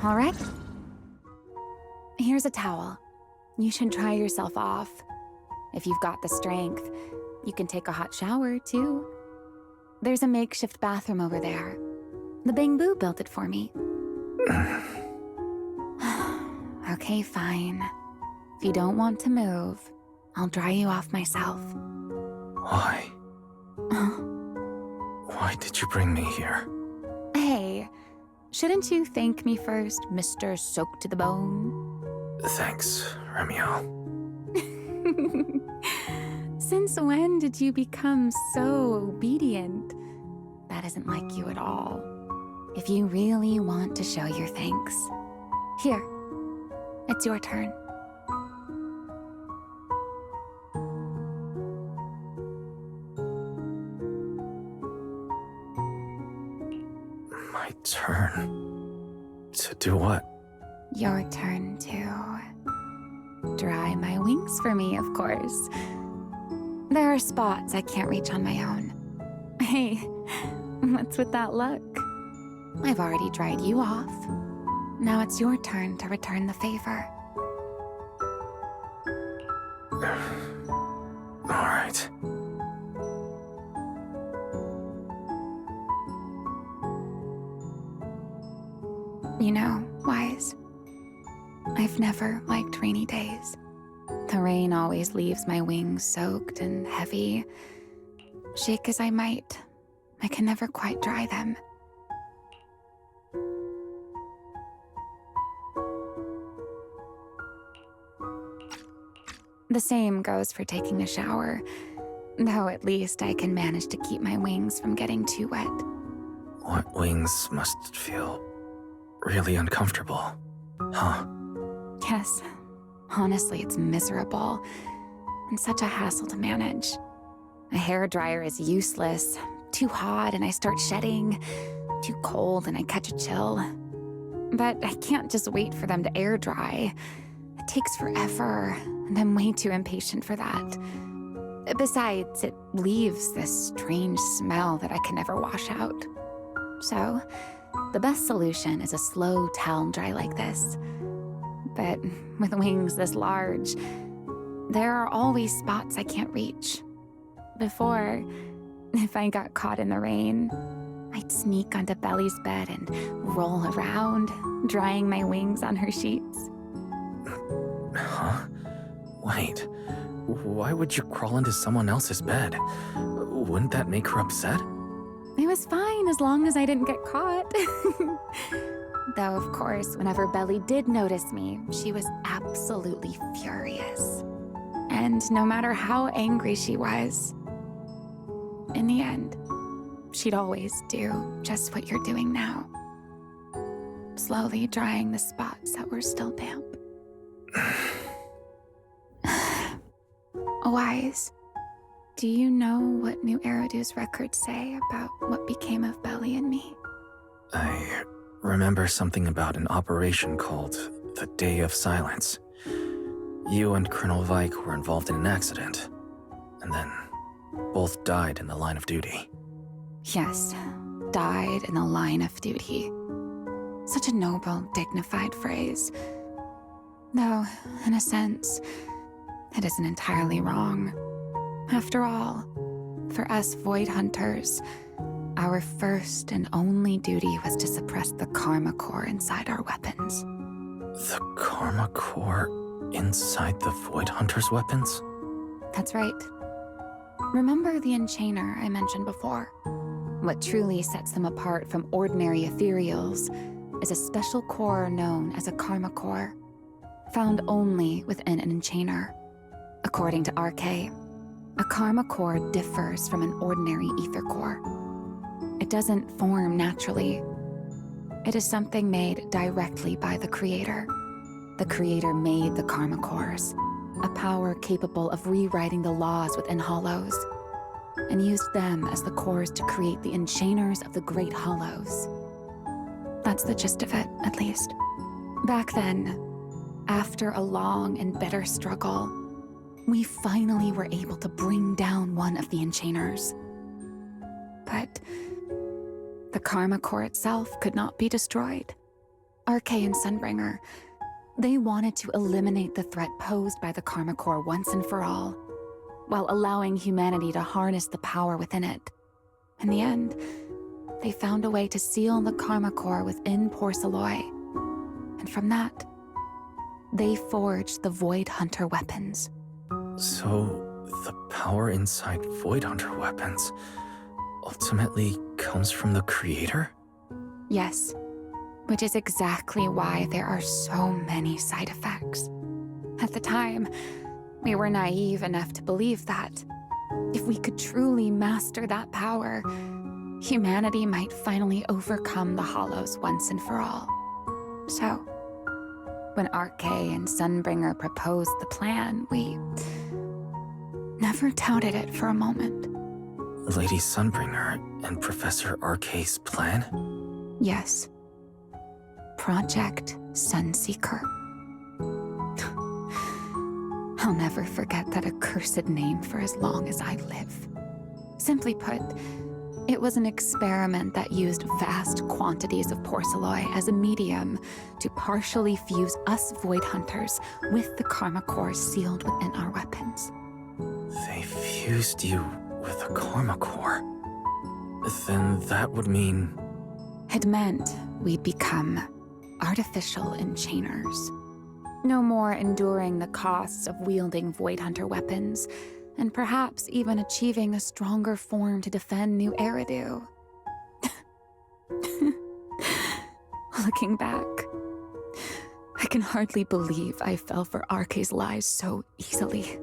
All right? Here's a towel. You should dry yourself off. If you've got the strength, you can take a hot shower, too. There's a makeshift bathroom over there. The bamboo built it for me. Okay, fine. If you don't want to move, I'll dry you off myself. Why? Why did you bring me here? Hey, shouldn't you thank me first, Mr. Soaked to the Bone? Thanks, remielle. Since when did you become so obedient? That isn't like you at all. If you really want to show your thanks, here, it's your turn. My turn? To do what? Your turn to dry my wings for me, of course. There are spots I can't reach on my own. Hey, what's with that look? I've already dried you off. Now it's your turn to return the favor. All right. You know, Wise, I've never liked rainy days. The rain always leaves my wings soaked and heavy. Shake as I might, I can never quite dry them. The same goes for taking a shower, though at least I can manage to keep my wings from getting too wet. Wet wings must feel really uncomfortable, huh? Yes, honestly, it's miserable and such a hassle to manage. A hairdryer is useless, too hot and I start shedding, too cold and I catch a chill. But I can't just wait for them to air dry. It takes forever, and I'm way too impatient for that. Besides, it leaves this strange smell that I can never wash out. So, the best solution is a slow towel dry like this. But with wings this large, there are always spots I can't reach. Before, if I got caught in the rain, I'd sneak onto Belly's bed and roll around, drying my wings on her sheets. Huh? Wait, why would you crawl into someone else's bed? Wouldn't that make her upset? It was fine as long as I didn't get caught. Though, of course, whenever Belly did notice me, she was absolutely furious. And no matter how angry she was, in the end, she'd always do just what you're doing now. Slowly drying the spots that were still damp. Wise, do you know what New Eridu's records say about what became of Belly and me? I remember something about an operation called the Day of Silence. You and Colonel Vike were involved in an accident, and then both died in the line of duty. Yes, died in the line of duty. Such a noble, dignified phrase. Though, in a sense, it isn't entirely wrong. After all, for us Void Hunters, our first and only duty was to suppress the Karma Core inside our weapons. The Karma Core inside the Void Hunter's weapons? That's right. Remember the Enchainer I mentioned before? What truly sets them apart from ordinary ethereals is a special core known as a Karma Core, found only within an Enchainer. According to RK, a Karma Core differs from an ordinary Ether Core. It doesn't form naturally. It is something made directly by the Creator. The Creator made the Karma Cores, a power capable of rewriting the laws within Hollows, and used them as the cores to create the Enchainers of the Great Hollows. That's the gist of it, at least. Back then, after a long and bitter struggle, we finally were able to bring down one of the Enchainers. But the Karma Core itself could not be destroyed. RK and Sunbringer, they wanted to eliminate the threat posed by the Karma Core once and for all, while allowing humanity to harness the power within it. In the end, they found a way to seal the Karma Core within Porcelloy. And from that, they forged the Void Hunter weapons. So, the power inside Void Hunter weapons ultimately comes from the creator? Yes, which is exactly why there are so many side effects. At the time, we were naive enough to believe that if we could truly master that power, humanity might finally overcome the Hollows once and for all. So, when RK and Sunbringer proposed the plan, we never doubted it for a moment. Lady Sunbringer and Professor RK's plan? Yes. Project Sunseeker. I'll never forget that accursed name for as long as I live. Simply put, it was an experiment that used vast quantities of porcelloy as a medium to partially fuse us Void Hunters with the Karma Core sealed within our weapons. They fused you with a Karma Core. Then that would mean... It meant we'd become artificial enchainers. No more enduring the costs of wielding Void Hunter weapons, and perhaps even achieving a stronger form to defend New Eridu. Looking back, I can hardly believe I fell for RK's lies so easily.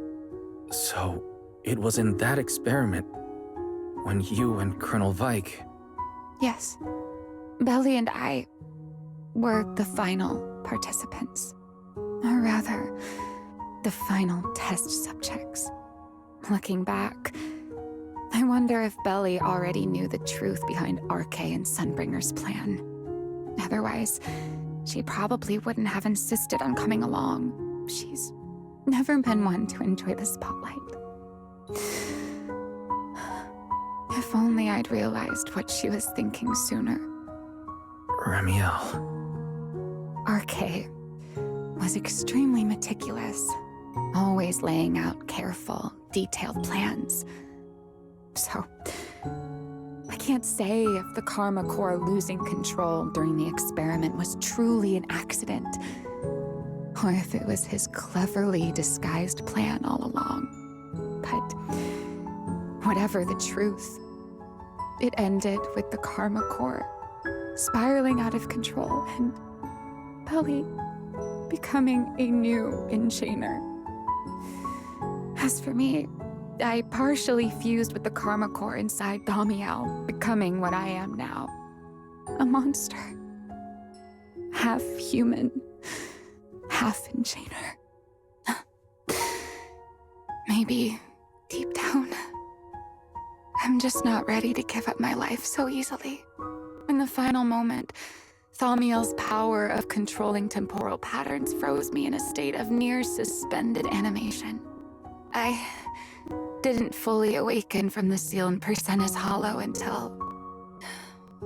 So, it was in that experiment when you and Colonel Vike... Yes, Belly and I were the final participants. Or rather, the final test subjects. Looking back, I wonder if Belly already knew the truth behind RK and Sunbringer's plan. Otherwise, she probably wouldn't have insisted on coming along. She's never been one to enjoy the spotlight. If only I'd realized what she was thinking sooner. Remielle. RK was extremely meticulous, always laying out careful, detailed plans. So, I can't say if the Karma Core losing control during the experiment was truly an accident, or if it was his cleverly disguised plan all along. But whatever the truth, it ended with the Karma Core spiraling out of control and Belly becoming a new enchainer. As for me, I partially fused with the Karma Core inside Thaumiel, becoming what I am now. A monster. Half human, half enchainer. Maybe, deep down, I'm just not ready to give up my life so easily. In the final moment, Thaumiel's power of controlling temporal patterns froze me in a state of near suspended animation. I didn't fully awaken from the seal in Persena's Hollow until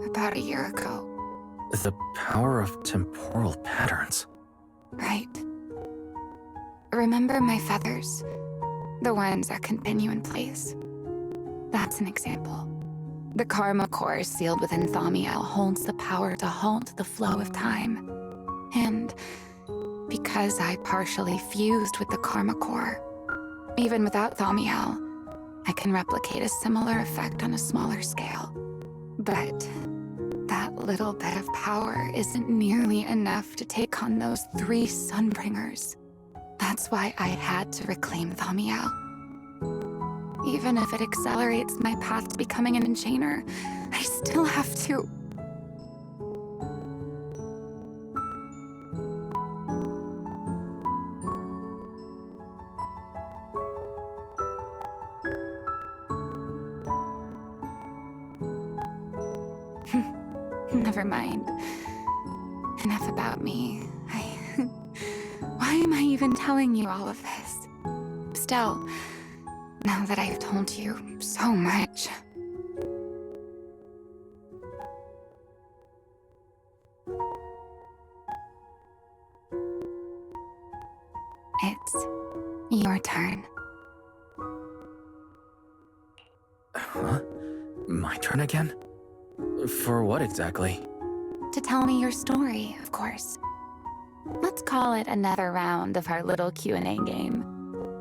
about a year ago. The power of temporal patterns. Right. Remember my feathers? The ones that continue in place. That's an example. The Karma Core sealed within Thaumiel holds the power to halt the flow of time. And because I partially fused with the Karma Core, even without Thaumiel, I can replicate a similar effect on a smaller scale. But that little bit of power isn't nearly enough to take on those 3 Sunbringers. That's why I had to reclaim Thaumiel. Even if it accelerates my path to becoming an enchainer, I still have to... Never mind. Enough about me. Why am I even telling you all of this? Still, now that I've told you so much... It's your turn. Huh? My turn again? For what exactly? To tell me your story, of course. Let's call it another round of our little Q&A game.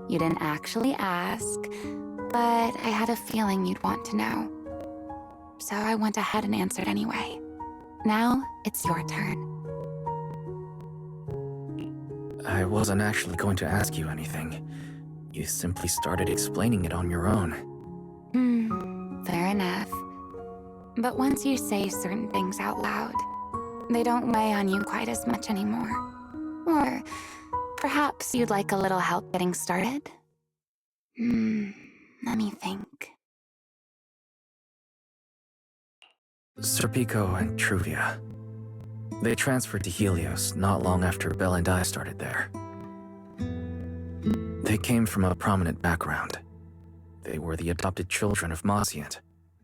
You didn't actually ask, but I had a feeling you'd want to know. So I went ahead and answered anyway. Now, it's your turn. I wasn't actually going to ask you anything. You simply started explaining it on your own. Fair enough. But once you say certain things out loud, they don't weigh on you quite as much anymore. Or perhaps you'd like a little help getting started? Let me think. Serpico and Truvia. They transferred to Helios not long after Belle and I started there. They came from a prominent background. They were the adopted children of Mosient,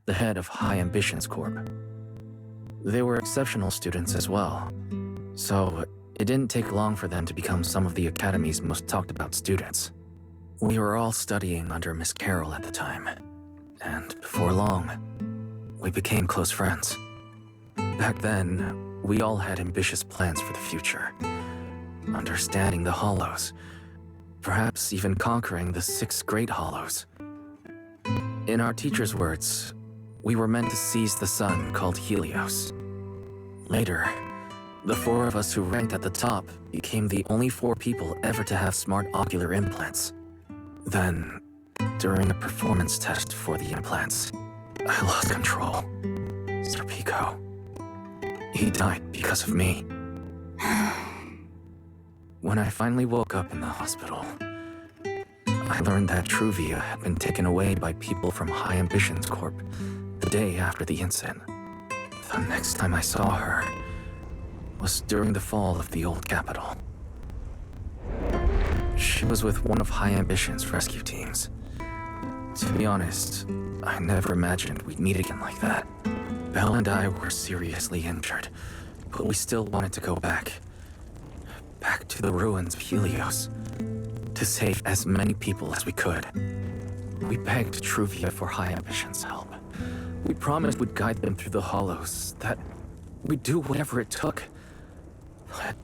the head of High Ambitions Corp. They were exceptional students as well, so it didn't take long for them to become some of the Academy's most talked about students. We were all studying under Miss Carroll at the time, and before long, we became close friends. Back then, we all had ambitious plans for the future. Understanding the Hollows, perhaps even conquering the 6 Great Hollows. In our teacher's words, we were meant to seize the sun called Helios. Later, the 4 of us who ranked at the top became the only 4 people ever to have smart ocular implants. Then, during a performance test for the implants, I lost control. Serpico. He died because of me. When I finally woke up in the hospital, I learned that Truvia had been taken away by people from High Ambitions Corp the day after the incident. The next time I saw her was during the fall of the old capital. She was with one of High Ambitions' rescue teams. To be honest, I never imagined we'd meet again like that. Belle and I were seriously injured, but we still wanted to go back. Back to the ruins of Helios, to save as many people as we could. We begged Truvia for High Ambitions' help. We promised we'd guide them through the Hollows, that we'd do whatever it took. But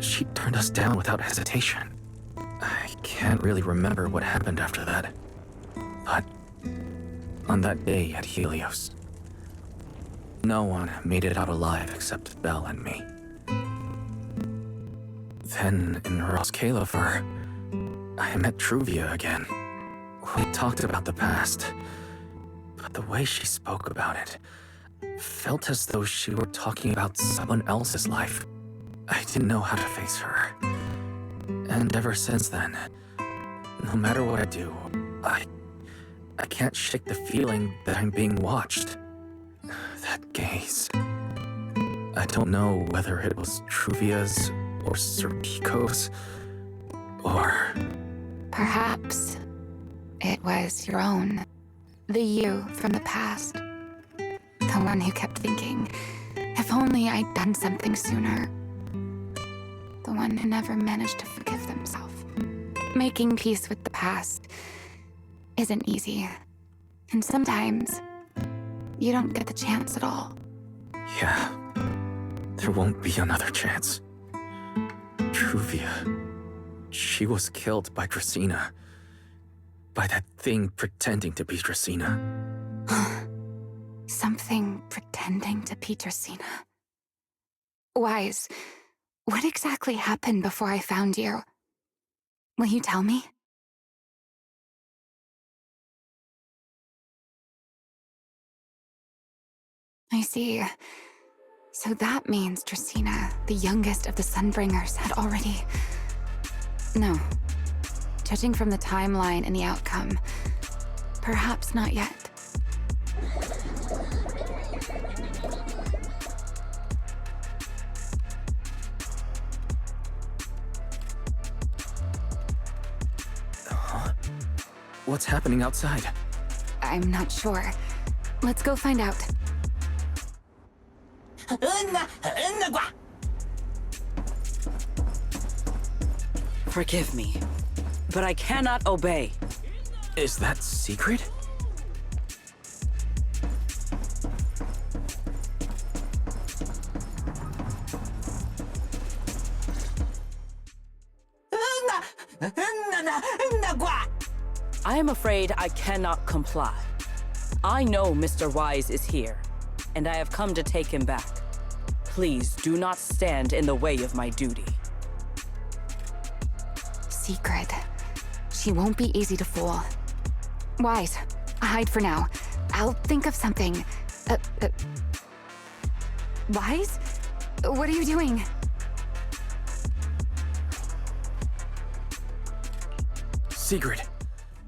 she turned us down without hesitation. I can't really remember what happened after that. But on that day at Helios, no one made it out alive except Belle and me. Then in Roskalefer, I met Truvia again. We talked about the past, but the way she spoke about it felt as though she were talking about someone else's life. I didn't know how to face her. And ever since then, no matter what I do, I can't shake the feeling that I'm being watched. That gaze. I don't know whether it was Truvia's or Serpico's, or... Perhaps it was your own. The you from the past. The one who kept thinking, if only I'd done something sooner. The one who never managed to forgive themselves. Making peace with the past isn't easy. And sometimes, you don't get the chance at all. Yeah, there won't be another chance. Truvia, she was killed by Dracena. By that thing pretending to be Dracena. Something pretending to be Dracena. Wise, what exactly happened before I found you? Will you tell me? I see. So that means Dracena, the youngest of the Sunbringers, had already... No. Judging from the timeline and the outcome, perhaps not yet. Huh? What's happening outside? I'm not sure. Let's go find out. Forgive me, but I cannot obey. Is that secret? I am afraid I cannot comply. I know Mr. Wise is here, and I have come to take him back. Please do not stand in the way of my duty. Secret. She won't be easy to fool. Wise, hide for now. I'll think of something. Wise? What are you doing? Secret.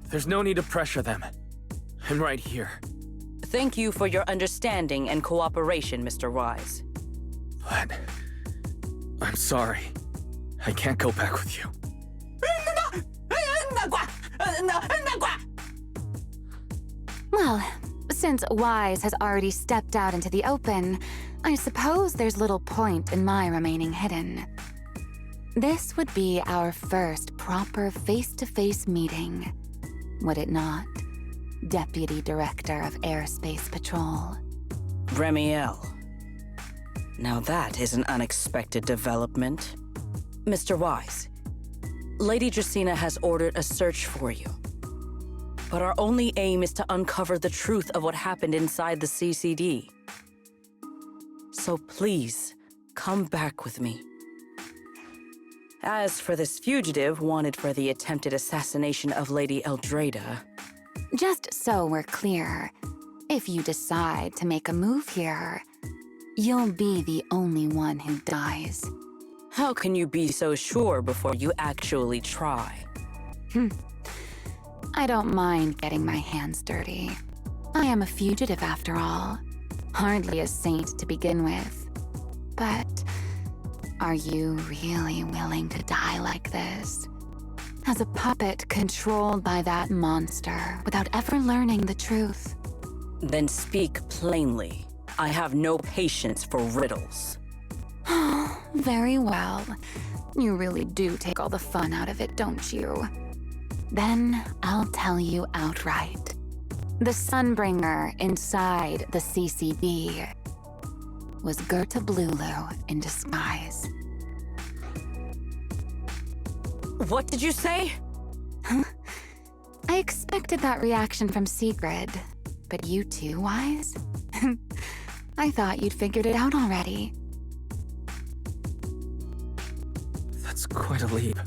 There's no need to pressure them. I'm right here. Thank you for your understanding and cooperation, Mr. Wise. But I'm sorry. I can't go back with you. Well, since Wise has already stepped out into the open, I suppose there's little point in my remaining hidden. This would be our first proper face-to-face meeting, would it not, Deputy Director of Airspace Patrol? Remielle. Now that is an unexpected development. Mr. Wise, Lady Dracaena has ordered a search for you. But our only aim is to uncover the truth of what happened inside the CCD. So please, come back with me. As for this fugitive wanted for the attempted assassination of Lady Eldrada... Just so we're clear, if you decide to make a move here, you'll be the only one who dies. How can you be so sure before you actually try? I don't mind getting my hands dirty. I am a fugitive after all. Hardly a saint to begin with. But are you really willing to die like this? As a puppet controlled by that monster without ever learning the truth? Then speak plainly. I have no patience for riddles. Very well. You really do take all the fun out of it, don't you? Then I'll tell you outright. The sunbringer inside the CCD was Gerta Blulu in disguise. What did you say? I expected that reaction from Sigrid, but you too, Wise? I thought you'd figured it out already. That's quite a leap.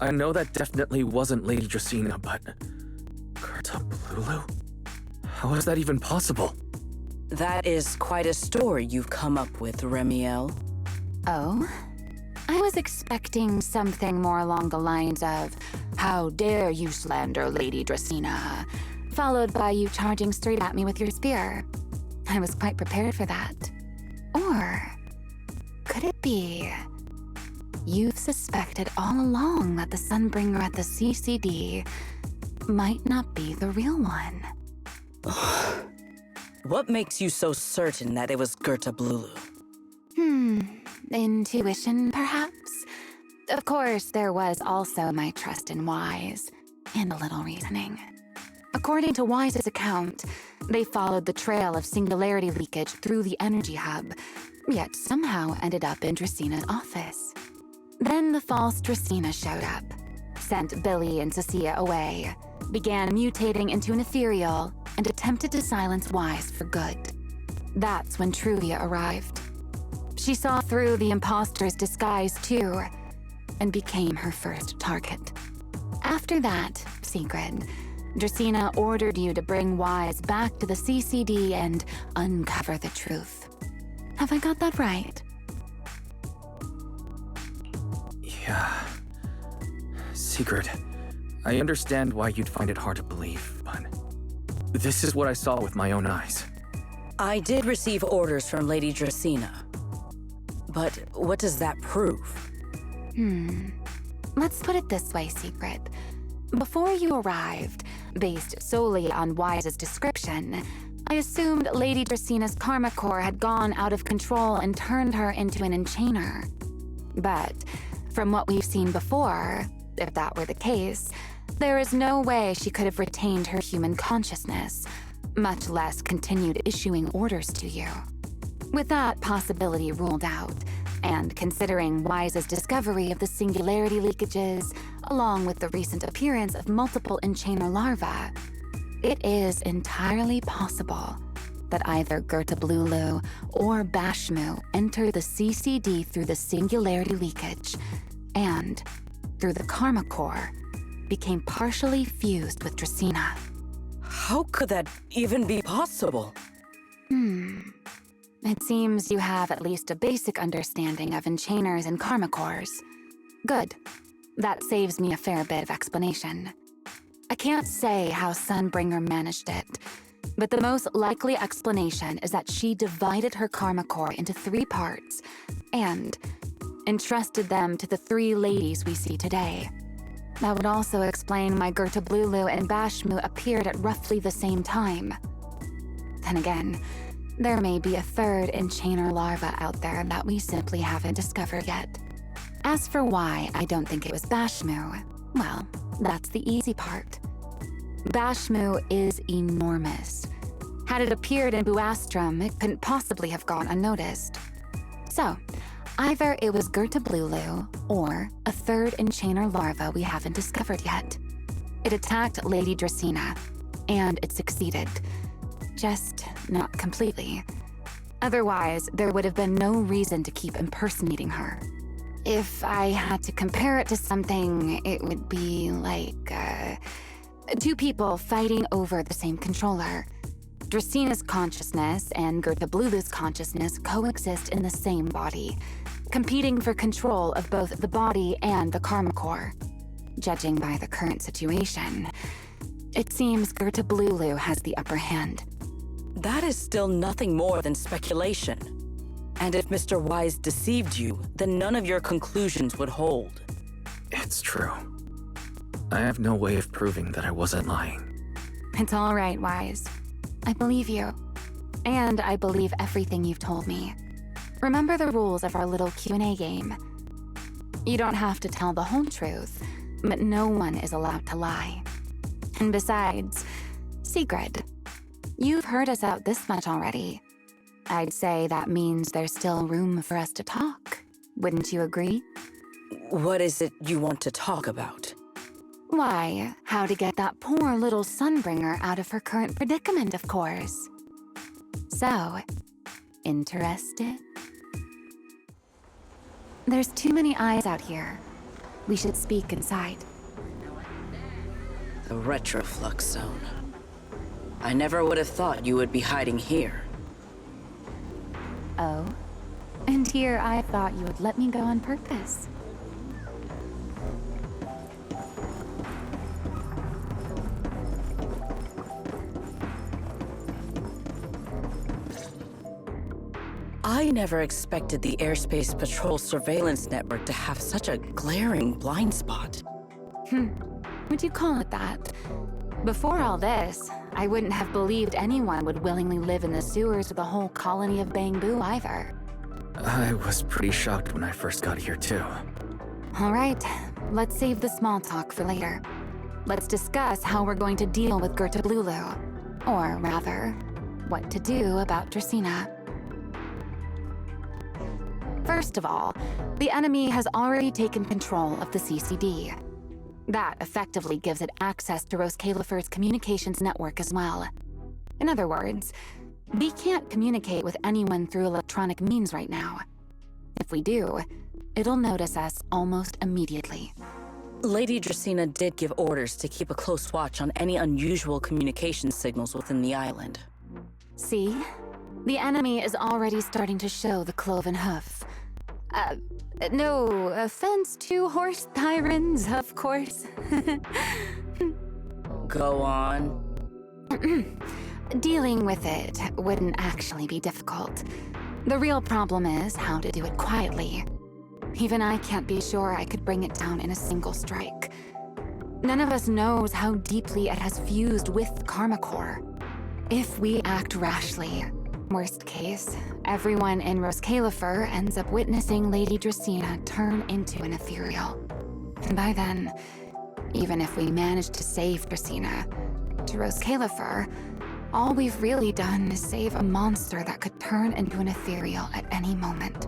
I know that definitely wasn't Lady Dracaena, but... Gerta Blulu? How is that even possible? That is quite a story you've come up with, Remielle. Oh? I was expecting something more along the lines of, "How dare you slander Lady Dracaena?" followed by you charging straight at me with your spear. I was quite prepared for that. Or could it be you've suspected all along that the sunbringer at the CCD might not be the real one? What makes you so certain that it was Gerta Blulu? Intuition, perhaps? Of course, there was also my trust in Wise, and a little reasoning. According to Wise's account, they followed the trail of singularity leakage through the energy hub, yet somehow ended up in Draceena's office. Then the false Dracaena showed up, sent Billy and Cecilia away, began mutating into an ethereal, and attempted to silence Wise for good. That's when Truvia arrived. She saw through the imposter's disguise too, and became her first target. After that, Sigrid, Dracaena ordered you to bring Wise back to the CCD and uncover the truth. Have I got that right? Yeah. Secret. I understand why you'd find it hard to believe, but... this is what I saw with my own eyes. I did receive orders from Lady Dracaena. But what does that prove? Let's put it this way, Secret. Before you arrived, based solely on Wise's description, I assumed Lady Draceena's karma core had gone out of control and turned her into an enchainer. But from what we've seen before, If that were the case, there is no way she could have retained her human consciousness, much less continued issuing orders to you. With that possibility ruled out, and considering Wise's discovery of the singularity leakages, along with the recent appearance of multiple enchainer larvae, it is entirely possible that either Gertablulu or Bashmu entered the CCD through the singularity leakage, and, through the karma core, became partially fused with Dracaena. How could that even be possible? It seems you have at least a basic understanding of enchainers and karma cores. Good. That saves me a fair bit of explanation. I can't say how Sunbringer managed it, but the most likely explanation is that she divided her karma core into 3 parts and entrusted them to the 3 ladies we see today. That would also explain why Gertablulu and Bashmu appeared at roughly the same time. Then again, there may be a 3rd enchainer larva out there that we simply haven't discovered yet. As for why I don't think it was Bashmu, well, that's the easy part. Bashmu is enormous. Had it appeared in Buastrum, it couldn't possibly have gone unnoticed. So, either it was Gertablulu or a 3rd enchainer larva we haven't discovered yet. It attacked Lady Dracaena, and it succeeded. Just not completely. Otherwise, there would have been no reason to keep impersonating her. If I had to compare it to something, it would be like, 2 people fighting over the same controller. Draceena's consciousness and Gertablulu's consciousness coexist in the same body, competing for control of both the body and the karma core. Judging by the current situation, it seems Gertablulu has the upper hand. That is still nothing more than speculation. And if Mr. Wise deceived you, then none of your conclusions would hold. It's true. I have no way of proving that I wasn't lying. It's all right, Wise. I believe you. And I believe everything you've told me. Remember the rules of our little Q&A game. You don't have to tell the whole truth, but no one is allowed to lie. And besides, Sigrid, you've heard us out this much already. I'd say that means there's still room for us to talk. Wouldn't you agree? What is it you want to talk about? Why, how to get that poor little Sunbringer out of her current predicament, of course. So, interested? There's too many eyes out here. We should speak inside. The retroflux zone. I never would have thought you would be hiding here. Oh? And here I thought you would let me go on purpose. I never expected the Airspace Patrol surveillance network to have such a glaring blind spot. Would you call it that? Before all this, I wouldn't have believed anyone would willingly live in the sewers of the whole colony of Bangbu either. I was pretty shocked when I first got here too. All right, let's save the small talk for later. Let's discuss how we're going to deal with Gertablulu. Or rather, what to do about Dracaena. First of all, the enemy has already taken control of the CCD. That effectively gives it access to Roscalifer's communications network as well. In other words, we can't communicate with anyone through electronic means right now. If we do, it'll notice us almost immediately. Lady Dracaena did give orders to keep a close watch on any unusual communication signals within the island. See? The enemy is already starting to show the cloven hoof. No offense to horse tyrants, of course. Go on. Dealing with it wouldn't actually be difficult. The real problem is how to do it quietly. Even I can't be sure I could bring it down in a single strike. None of us knows how deeply it has fused with Karma Core. If we act rashly, worst case, everyone in Roscalifer ends up witnessing Lady Dracaena turn into an ethereal. And by then, even if we managed to save Dracaena, Rose Califer, all we've really done is save a monster that could turn into an ethereal at any moment.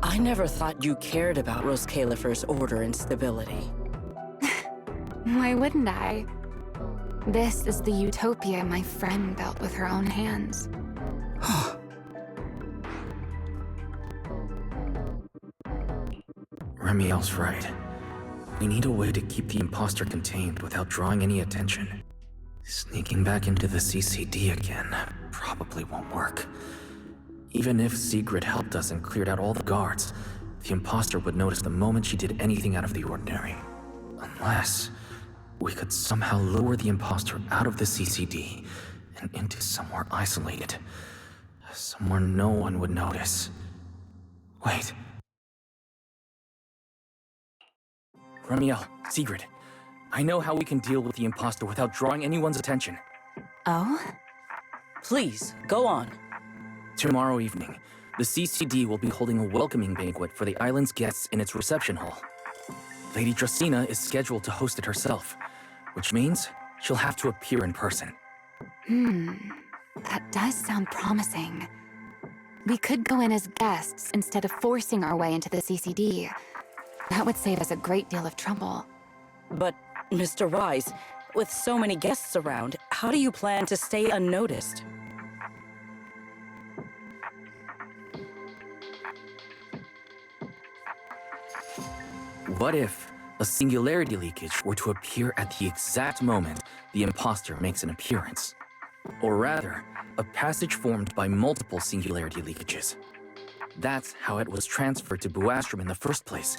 I never thought you cared about Rose Califer's order and stability. Why wouldn't I? This is the utopia my friend built with her own hands. Remielle's right. We need a way to keep the imposter contained without drawing any attention. Sneaking back into the CCD again probably won't work. Even if Sigrid helped us and cleared out all the guards, the imposter would notice the moment she did anything out of the ordinary. Unless we could somehow lure the imposter out of the CCD and into somewhere isolated. Somewhere no one would notice. Wait. Remielle, Sigrid, I know how we can deal with the imposter without drawing anyone's attention. Oh? Please, go on. Tomorrow evening, the CCD will be holding a welcoming banquet for the island's guests in its reception hall. Lady Dracaena is scheduled to host it herself, which means she'll have to appear in person. That does sound promising. We could go in as guests instead of forcing our way into the CCD. That would save us a great deal of trouble. But, Mr. Wise, with so many guests around, how do you plan to stay unnoticed? What if a singularity leakage were to appear at the exact moment the imposter makes an appearance? Or rather, a passage formed by multiple singularity leakages. That's how it was transferred to Buastrom in the first place.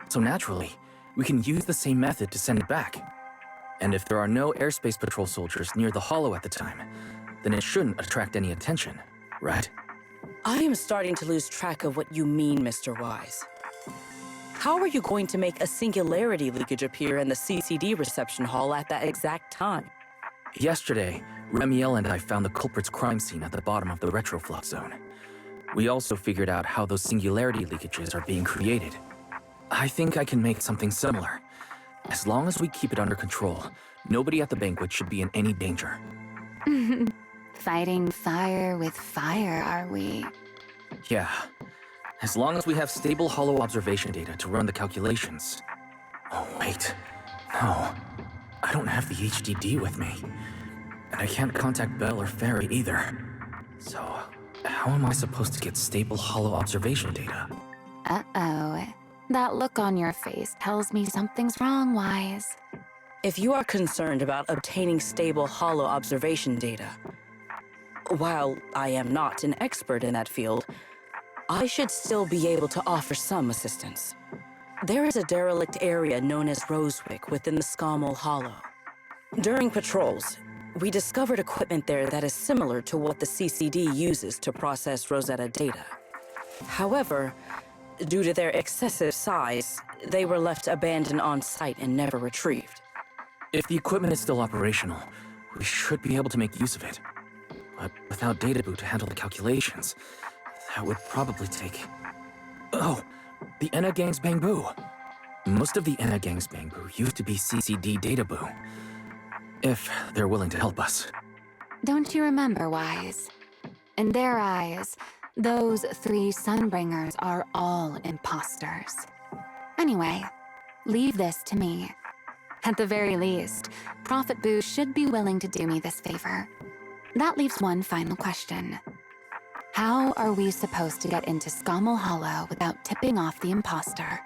So naturally, we can use the same method to send it back. And if there are no airspace patrol soldiers near the hollow at the time, then it shouldn't attract any attention, right? I am starting to lose track of what you mean, Mr. Wise. How are you going to make a singularity leakage appear in the CCD reception hall at that exact time? Yesterday, Remielle and I found the culprit's crime scene at the bottom of the retroflux zone. We also figured out how those singularity leakages are being created. I think I can make something similar. As long as we keep it under control, nobody at the banquet should be in any danger. Fighting fire with fire, are we? Yeah. As long as we have stable hollow observation data to run the calculations. Oh, wait. No. I don't have the HDD with me. And I can't contact Belle or Ferry either. So, how am I supposed to get stable hollow observation data? Uh-oh. That look on your face tells me something's wrong, Wise. If you are concerned about obtaining stable hollow observation data, while I am not an expert in that field, I should still be able to offer some assistance. There is a derelict area known as Rosewick within the Scommel Hollow. During patrols, we discovered equipment there that is similar to what the CCD uses to process Rosetta data. However, due to their excessive size, they were left abandoned on site and never retrieved. If the equipment is still operational, we should be able to make use of it. But without data boot to handle the calculations, that would probably take... Oh, the Enna Gang's Bangbu. Most of the Enna Gang's Bangbu used to be CCD data boo. If they're willing to help us. Don't you remember, Wise? In their eyes, those 3 sunbringers are all imposters. Anyway, leave this to me. At the very least, Prophet Boo should be willing to do me this favor. That leaves one final question. How are we supposed to get into Scommel Hollow without tipping off the imposter?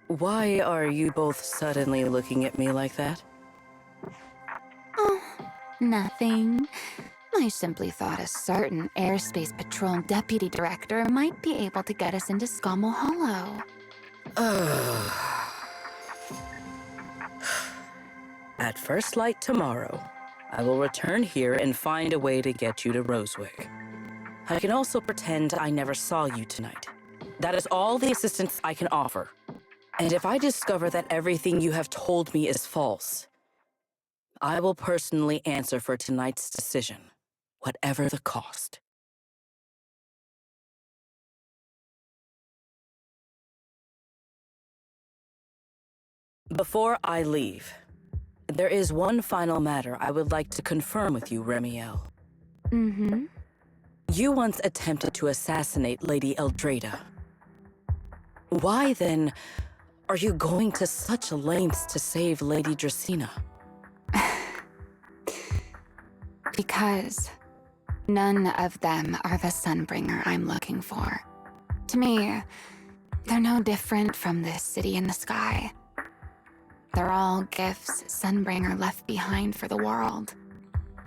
Why are you both suddenly looking at me like that? Oh, nothing. I simply thought a certain airspace patrol deputy director might be able to get us into Scommel Hollow. At first light tomorrow, I will return here and find a way to get you to Rosewick. I can also pretend I never saw you tonight. That is all the assistance I can offer. And if I discover that everything you have told me is false, I will personally answer for tonight's decision. whatever the cost. Before I leave, there is one final matter I would like to confirm with you, remielle. Mm-hmm. You once attempted to assassinate Lady Eldrada. Why, then, are you going to such lengths to save Lady Dracena? Because none of them are the sunbringer I'm looking for. To me, they're no different from this city in the sky. They're all gifts Sunbringer left behind for the world.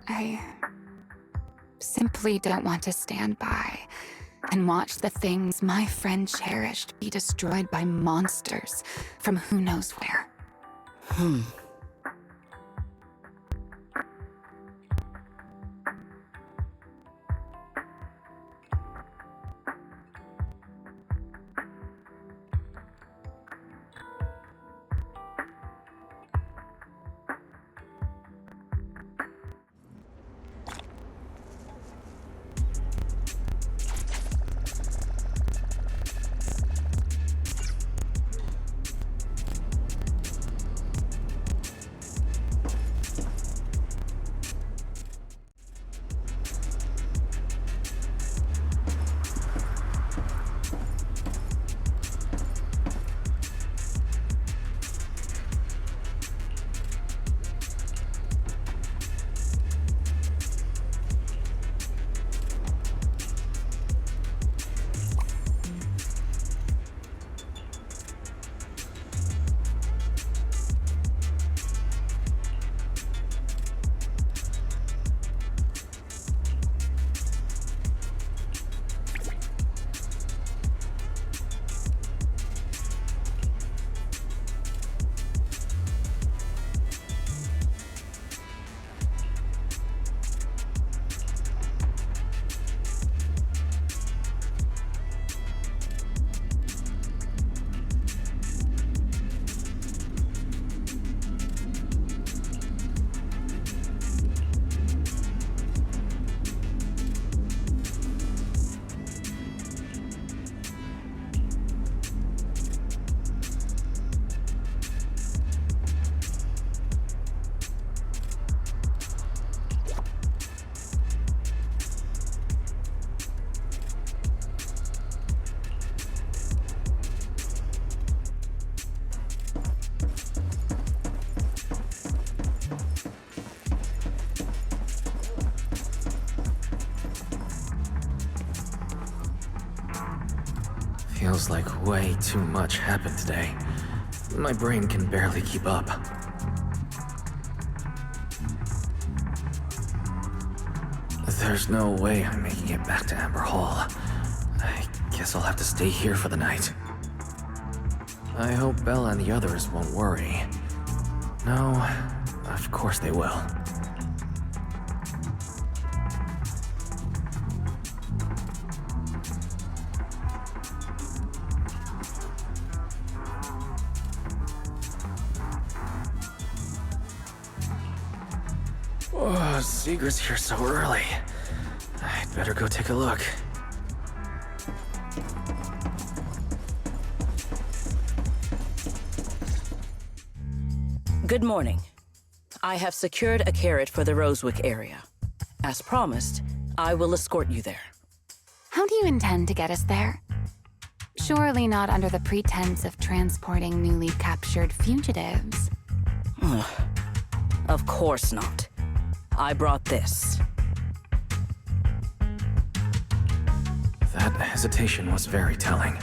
I simply don't want to stand by and watch the things my friend cherished be destroyed by monsters from who knows where. Feels like way too much happened today. My brain can barely keep up. There's no way I'm making it back to Amber Hall. I guess I'll have to stay here for the night. I hope Bella and the others won't worry. No, of course they will. Oh, Seeger's here so early. I'd better go take a look. Good morning. I have secured a carrot for the Rosewick area. As promised, I will escort you there. How do you intend to get us there? Surely not under the pretense of transporting newly captured fugitives. Of course not. I brought this. That hesitation was very telling.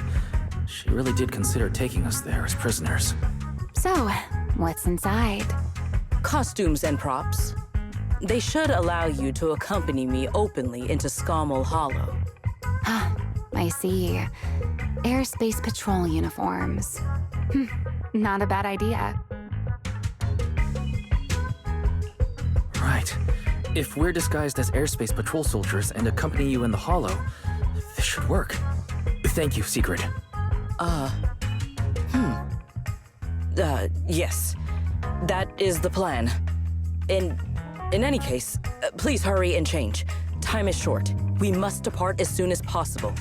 She really did consider taking us there as prisoners. So, what's inside? Costumes and props. They should allow you to accompany me openly into Scommel Hollow. Ah, I see. Airspace patrol uniforms. Not a bad idea. Right. If we're disguised as airspace patrol soldiers and accompany you in the Hollow, this should work. Thank you, Secret. Yes. That is the plan. In any case, please hurry and change. Time is short. We must depart as soon as possible.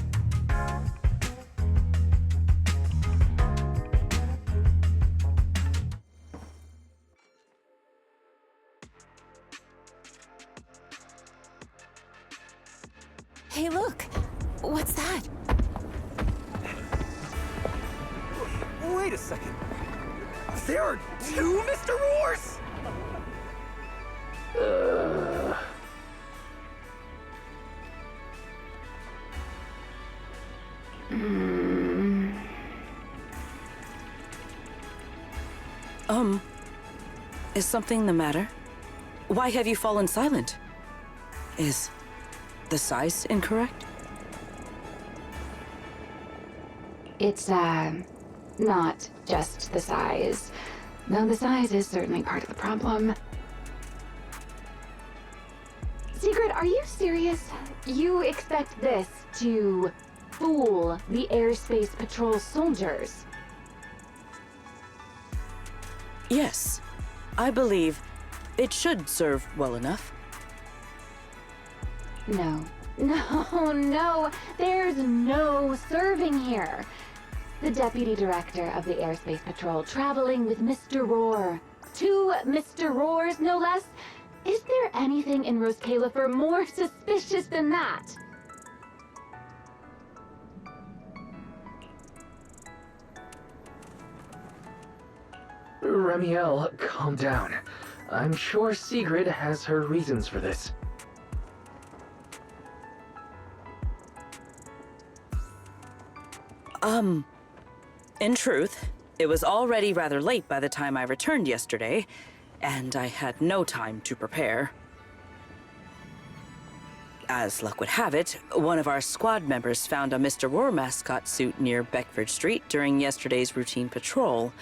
Hey, look! What's that? Wait a second. There are two Mr. Roars? Is something the matter? Why have you fallen silent? Is the size incorrect? It's, not just the size. Though the size is certainly part of the problem. Secret, are you serious? You expect this to fool the airspace patrol soldiers? Yes. I believe it should serve well enough. No. No. There's no serving here. The Deputy Director of the Airspace Patrol traveling with Mr. Roar. Two Mr. Roars, no less. Is there anything in Rose Califer more suspicious than that? Remielle, calm down. I'm sure Sigrid has her reasons for this. In truth, it was already rather late by the time I returned yesterday, and I had no time to prepare. As luck would have it, one of our squad members found a Mr. Roar mascot suit near Beckford Street during yesterday's routine patrol,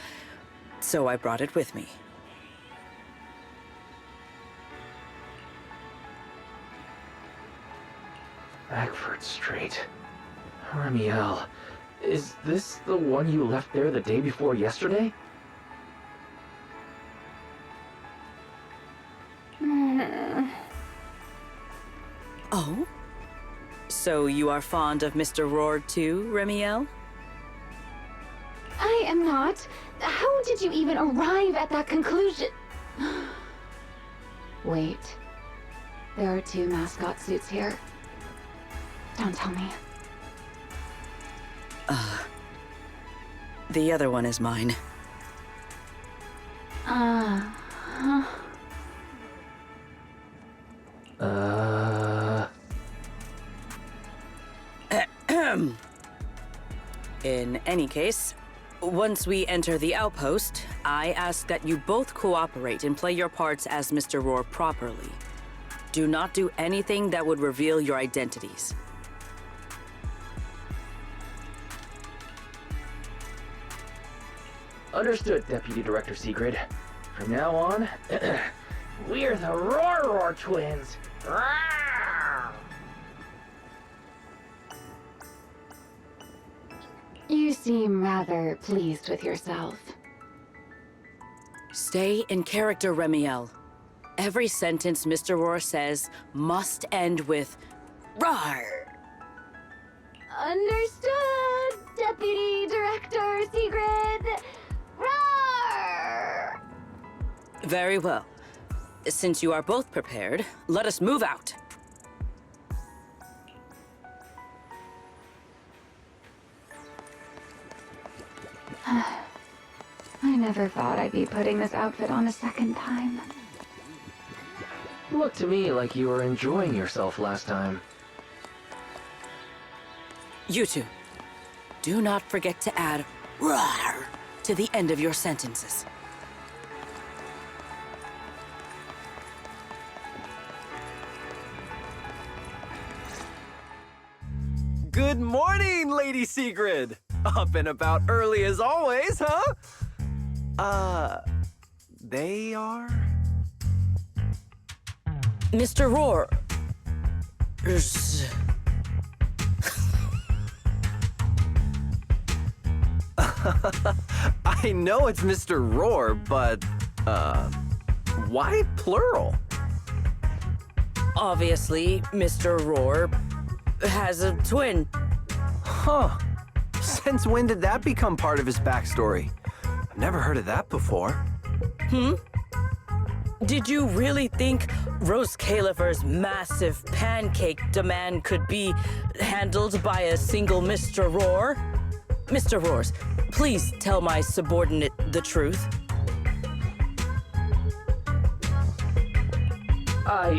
so I brought it with me. Beckford Street. Remielle, is this the one you left there the day before yesterday? Oh? So you are fond of Mr. Roar too, Remielle? I am not. How did you even arrive at that conclusion? Wait. There are two mascot suits here. Don't tell me. The other one is mine. In any case, once we enter the outpost, I ask that you both cooperate and play your parts as Mr. Roar properly. Do not do anything that would reveal your identities. Understood, Deputy Director Sigrid. From now on, we're the Roar twins. Rawr! You seem rather pleased with yourself. Stay in character, Remielle. Every sentence Mr. Roar says must end with "Rawr!" Understood, Deputy Director Sigrid. Roar! Very well. Since you are both prepared, let us move out. I never thought I'd be putting this outfit on a second time. Looked to me like you were enjoying yourself last time. You two, do not forget to add "Rawr" to the end of your sentences. Good morning, Lady Sigrid! Up and about early as always, huh? They are? Mr. Roar. I know it's Mr. Roar, but, why plural? Obviously, Mr. Roar has a twin. Huh. Since when did that become part of his backstory? I've never heard of that before. Did you really think Rose Califer's massive pancake demand could be handled by a single Mr. Roar? Mr. Roars, please tell my subordinate the truth. I'm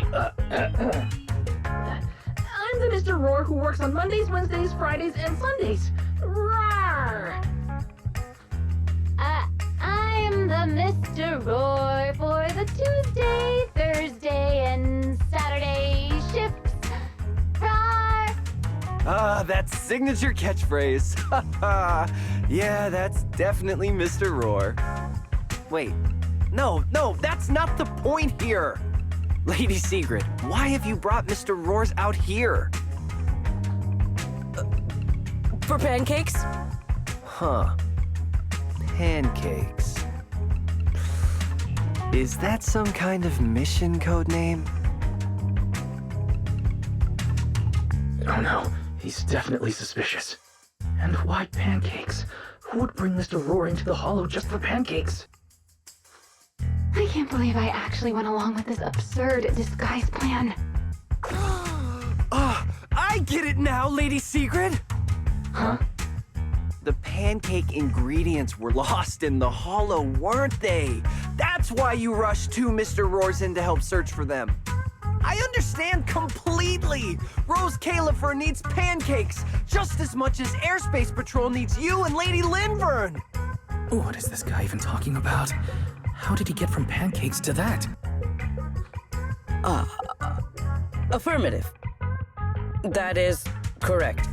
the Mr. Roar who works on Mondays, Wednesdays, Fridays, and Sundays. Rawr! I'm the Mr. Roar for the Tuesday, Thursday, and Saturday shifts. Rawr! That signature catchphrase. Yeah, that's definitely Mr. Roar. Wait, no, that's not the point here. Lady Sigrid, why have you brought Mr. Roars out here? For pancakes? Huh. Pancakes. Is that some kind of mission code name? Oh no, he's definitely suspicious. And why pancakes? Who would bring Mr. Roar into the hollow just for pancakes? I can't believe I actually went along with this absurd disguise plan. I get it now, Lady Sigrid! Huh? The pancake ingredients were lost in the hollow, weren't they? That's why you rushed two Mr. Roars in to help search for them. I understand completely! Rose Califer needs pancakes just as much as Airspace Patrol needs you and Lady Linvern! What is this guy even talking about? How did he get from pancakes to that? Affirmative. That is correct.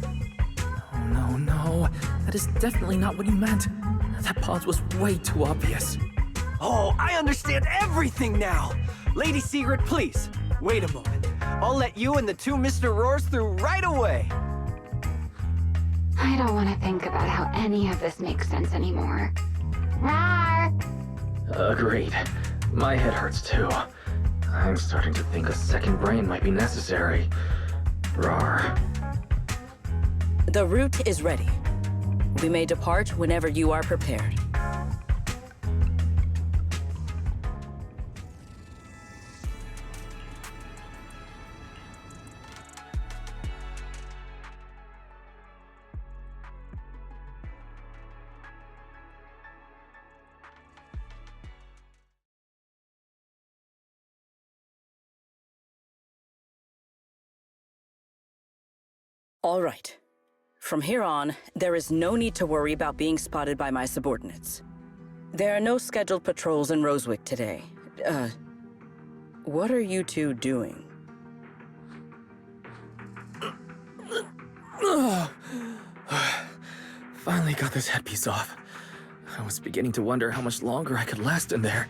Oh, no. That is definitely not what he meant. That pause was way too obvious. Oh, I understand everything now! Lady Sigrid, please, wait a moment. I'll let you and the two Mr. Roars through right away. I don't want to think about how any of this makes sense anymore. Rawr! Agreed. My head hurts too. I'm starting to think a second brain might be necessary. Rawr. The route is ready. We may depart whenever you are prepared. All right. From here on, there is no need to worry about being spotted by my subordinates. There are no scheduled patrols in Rosewick today. What are you two doing? Finally got this headpiece off. I was beginning to wonder how much longer I could last in there.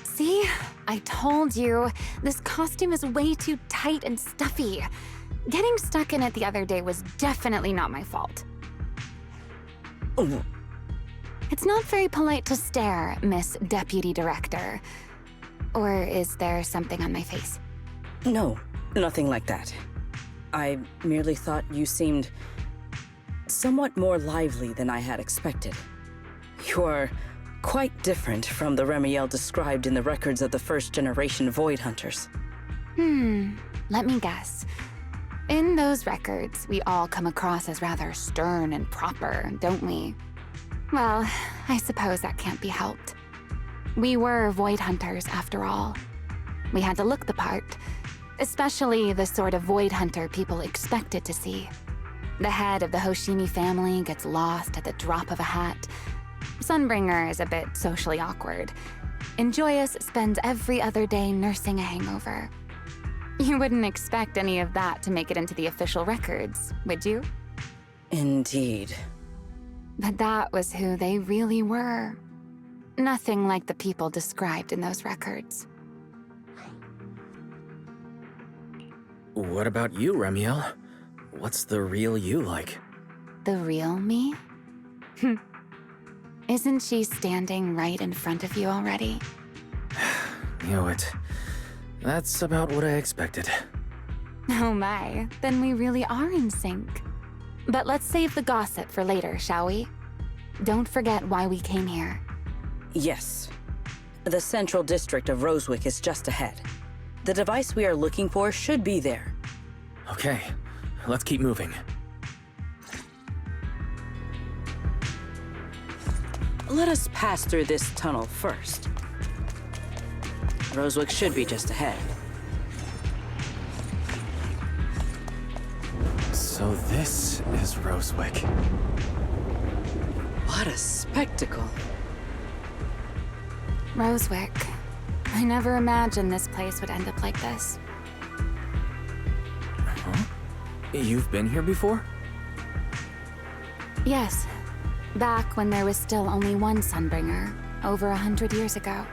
See? I told you. This costume is way too tight and stuffy. Getting stuck in it the other day was definitely not my fault. Oh, It's not very polite to stare, Miss Deputy Director. Or is there something on my face? no, nothing like that. I merely thought you seemed somewhat more lively than I had expected. You are quite different from the remielle described in the records of the first-generation Void Hunters. Let me guess. In those records, we all come across as rather stern and proper, don't we? Well, I suppose that can't be helped. We were Void Hunters, after all. We had to look the part, especially the sort of Void Hunter people expected to see. The head of the Hoshimi family gets lost at the drop of a hat. Sunbringer is a bit socially awkward. And Joyous spends every other day nursing a hangover. You wouldn't expect any of that to make it into the official records, would you? Indeed. But that was who they really were. Nothing like the people described in those records. What about you, Remielle? What's the real you like? The real me? Isn't she standing right in front of you already? Knew it. That's about what I expected. Oh my, then we really are in sync. But let's save the gossip for later, shall we? Don't forget why we came here. Yes. The central district of Rosewick is just ahead. The device we are looking for should be there. Okay, let's keep moving. Let us pass through this tunnel first. Rosewick should be just ahead. So this is Rosewick. What a spectacle. Rosewick. I never imagined this place would end up like this. Huh? You've been here before? Yes. Back when there was still only one sunbringer, over 100 years ago.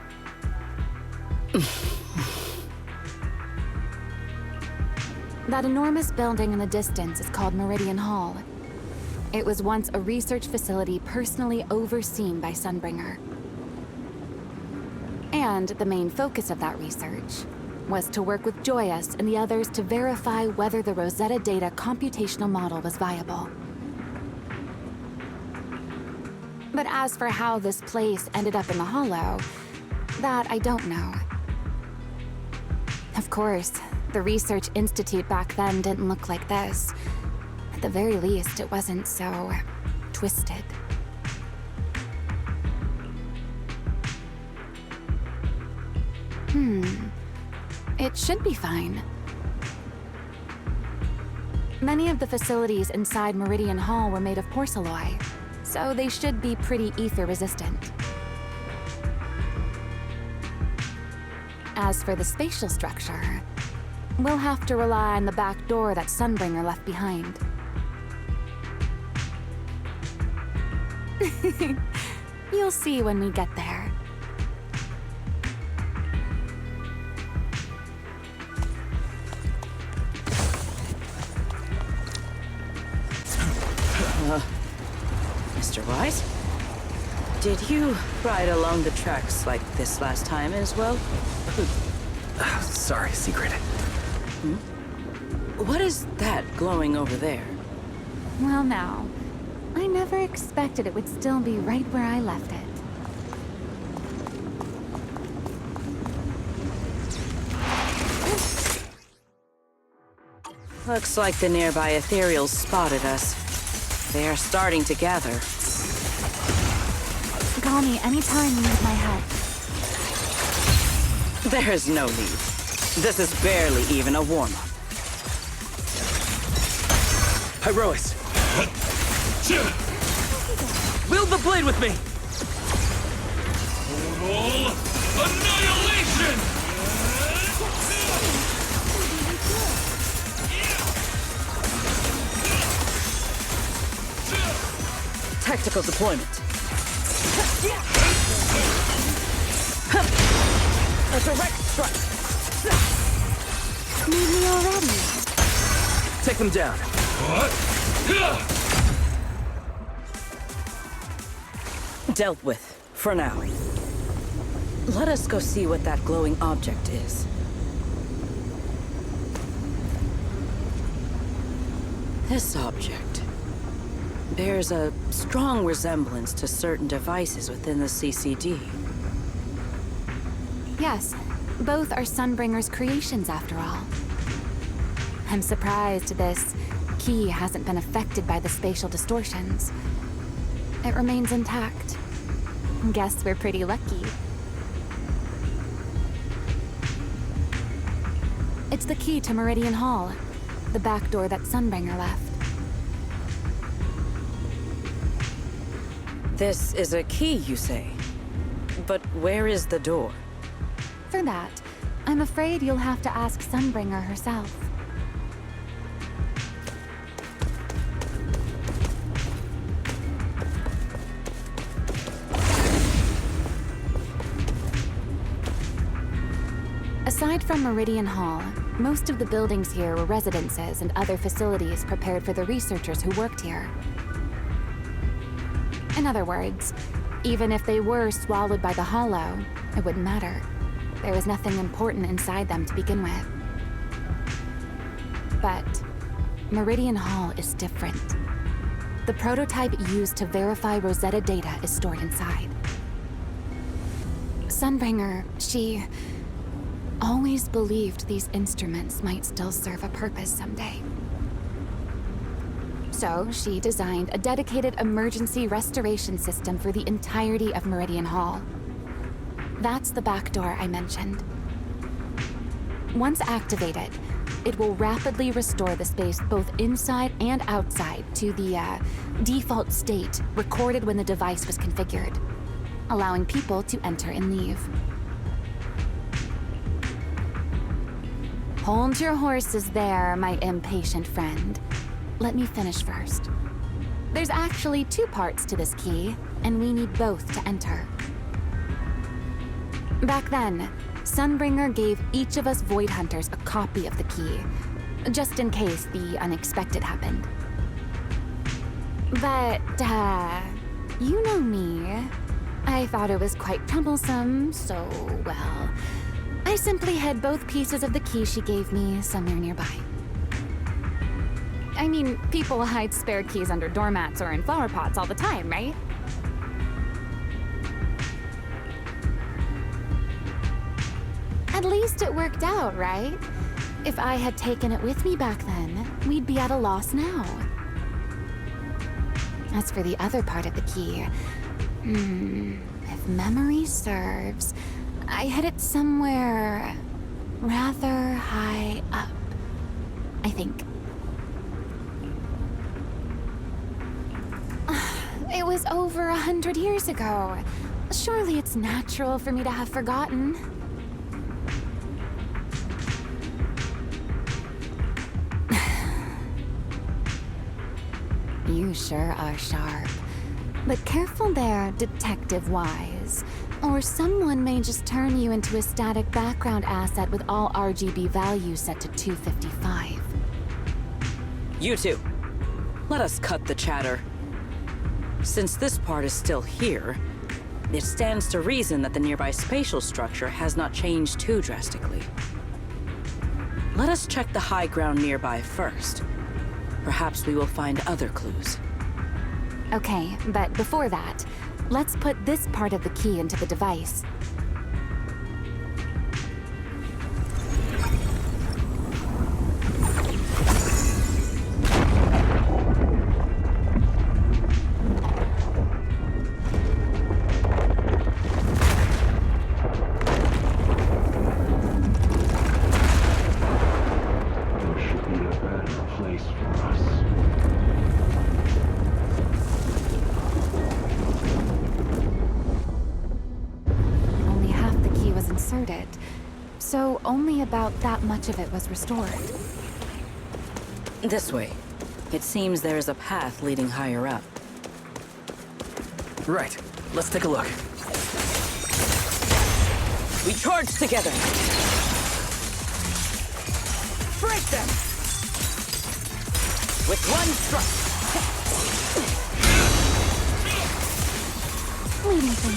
That enormous building in the distance is called Meridian Hall. It was once a research facility personally overseen by Sunbringer. And the main focus of that research was to work with Joyous and the others to verify whether the Rosetta Data computational model was viable. But as for how this place ended up in the Hollow, that I don't know. Of course, the Research Institute back then didn't look like this. At the very least, it wasn't so twisted. It should be fine. Many of the facilities inside Meridian Hall were made of porcelain, so they should be pretty ether resistant. As for the spatial structure, we'll have to rely on the back door that Sunbringer left behind. You'll see when we get there. Mr. Wise? Did you ride along the tracks like this last time as well? Sorry, secret. What is that glowing over there? Well now, I never expected it would still be right where I left it. Looks like the nearby ethereals spotted us. They are starting to gather. Call me anytime you need my help. There is no need. This is barely even a warm-up. Pyrois! Wield the blade with me! Total annihilation! Tactical deployment. A direct strike. Need me already? Take them down. What? Dealt with, for now. Let us go see what that glowing object is. This object bears a strong resemblance to certain devices within the CCD. Yes, both are Sunbringer's creations after all. I'm surprised this key hasn't been affected by the spatial distortions. It remains intact. Guess we're pretty lucky. It's the key to Meridian Hall, the back door that Sunbringer left. This is a key, you say? But where is the door? For that, I'm afraid you'll have to ask Sunbringer herself. Aside from Meridian Hall, most of the buildings here were residences and other facilities prepared for the researchers who worked here. In other words, even if they were swallowed by the Hollow, it wouldn't matter. There was nothing important inside them to begin with. but Meridian Hall is different. The prototype used to verify Rosetta data is stored inside. Sunbringer, she always believed these instruments might still serve a purpose someday. So she designed a dedicated emergency restoration system for the entirety of Meridian Hall. That's the back door I mentioned. Once activated, it will rapidly restore the space both inside and outside to the default state recorded when the device was configured, allowing people to enter and leave. Hold your horses there, my impatient friend. Let me finish first. There's actually 2 parts to this key, and we need both to enter. Back then, Sunbringer gave each of us Void Hunters a copy of the key, just in case the unexpected happened. But, you know me. I thought it was quite troublesome, so, well, I simply hid both pieces of the key she gave me somewhere nearby. I mean, people hide spare keys under doormats or in flower pots all the time, right? At least it worked out, right? If I had taken it with me back then, we'd be at a loss now. As for the other part of the key, if memory serves, I hid it somewhere rather high up, I think. It was over 100 years ago. Surely it's natural for me to have forgotten. You sure are sharp. But careful there, Detective Wise. Or someone may just turn you into a static background asset with all RGB values set to 255. You two, let us cut the chatter. Since this part is still here, it stands to reason that the nearby spatial structure has not changed too drastically. Let us check the high ground nearby first. Perhaps we will find other clues. Okay, but before that, let's put this part of the key into the device. There should be a better place for us. Only half the key was inserted, so only about that much of it was restored. This way. It seems there is a path leading higher up. Right. Let's take a look. We charge together! Break them! With one strike! Waiting for me.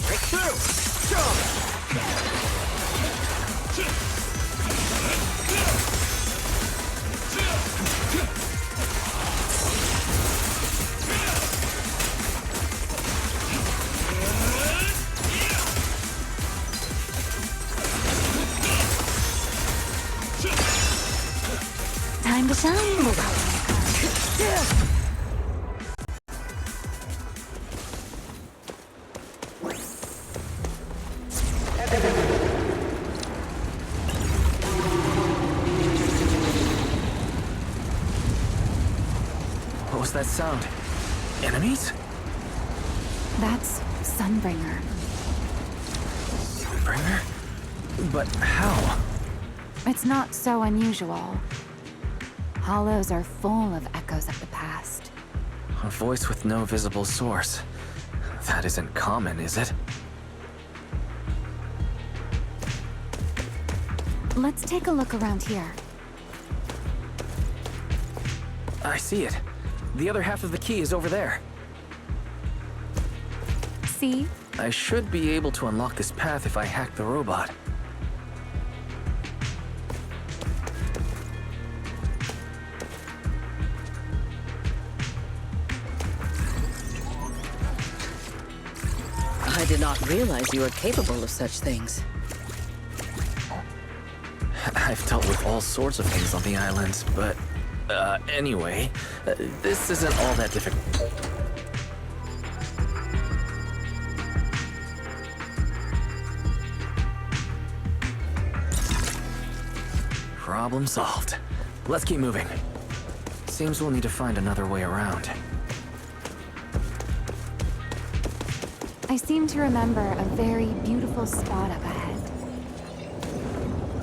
Break through! Jump! Time to shine. What was that sound? Enemies? That's Sunbringer. Sunbringer? But how? It's not so unusual. Hollows are full of echoes of the past. A voice with no visible source. That isn't common, is it? Let's take a look around here. I see it. The other half of the key is over there. See? I should be able to unlock this path if I hack the robot. I did not realize you were capable of such things. I've dealt with all sorts of things on the island, but anyway, this isn't all that difficult. Problem solved. Let's keep moving. Seems we'll need to find another way around. I seem to remember a very beautiful spot up ahead.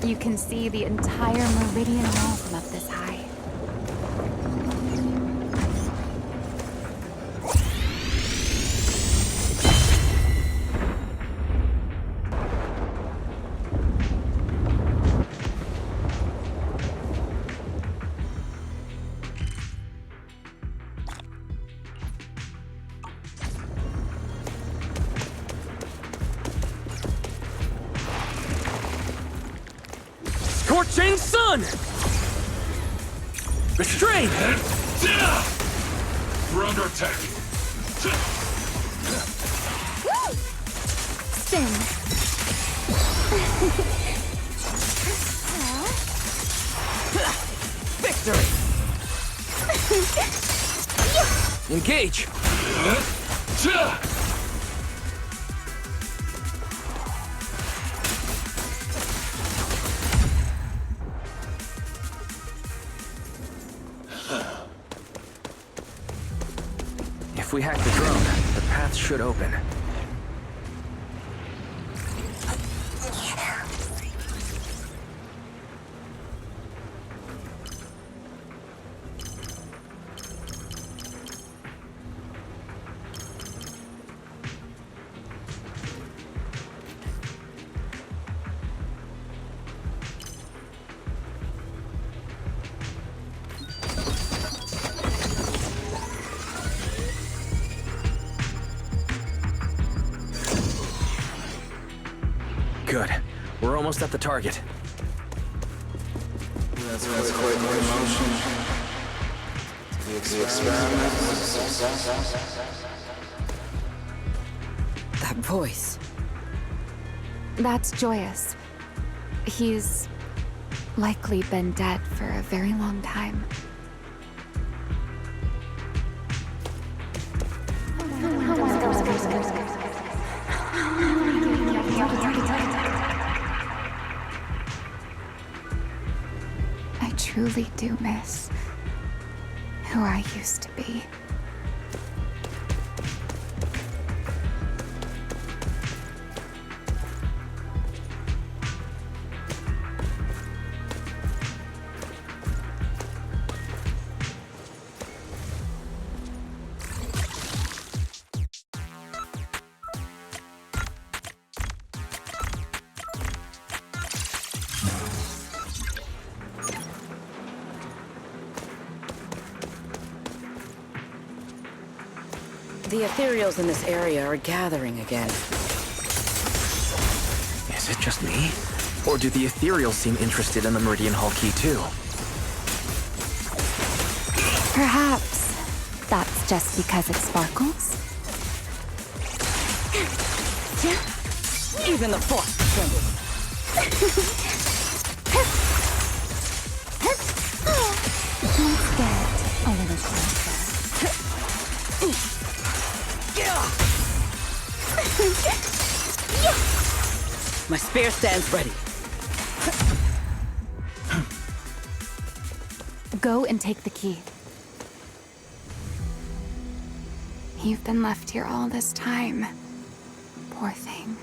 You can see the entire Meridian Wall from up this high. Scorching sun! Restrain! We're under attack. Spin! Victory! Engage! If we hack the drone, the path should open. Good. We're almost at the target. That's quite the emotion. The experiment was a success. That voice. That's Joyous. He's likely been dead for a very long time. I truly do miss who I used to be. The ethereals in this area are gathering again. Is it just me? Or do the ethereals seem interested in the Meridian Hall key too? Perhaps that's just because it sparkles? Even the force trembles. Let's get a little closer. My spear stands ready. Go and take the key. You've been left here all this time. Poor thing.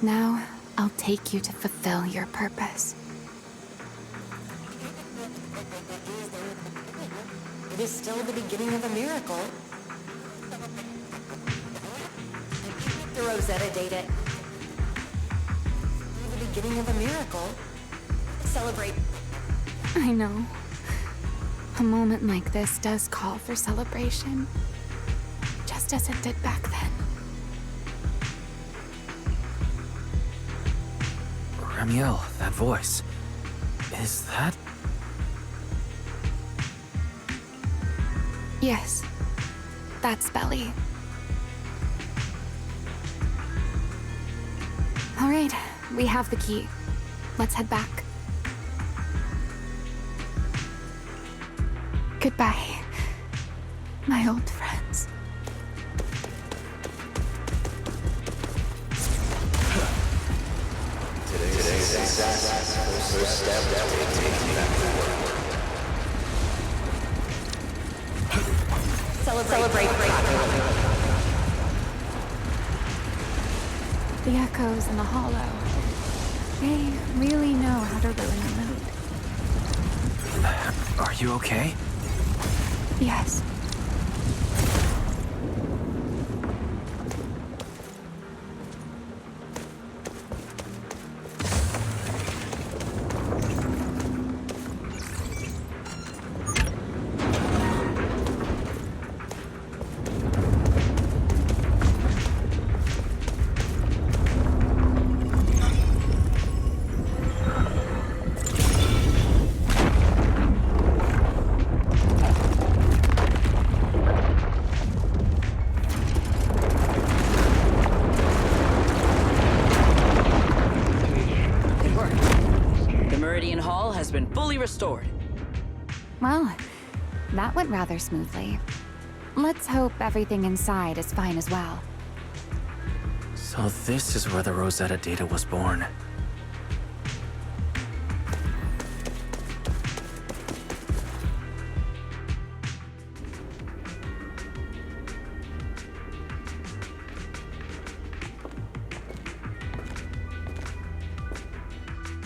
Now, I'll take you to fulfill your purpose. It is still the beginning of a miracle. The Rosetta data. The beginning of a miracle. Celebrate. I know. A moment like this does call for celebration. Just as it did back then. Remielle, that voice. Is that... Yes, that's Belly. All right, we have the key. Let's head back. Goodbye, my old friends. Today's first step that will take you back to work. Celebrate. The echoes in the hollow. They really know how to ruin the mood. Are you okay? Yes. Has been fully restored. Well, that went rather smoothly. Let's hope everything inside is fine as well. So this is where the Rosetta data was born.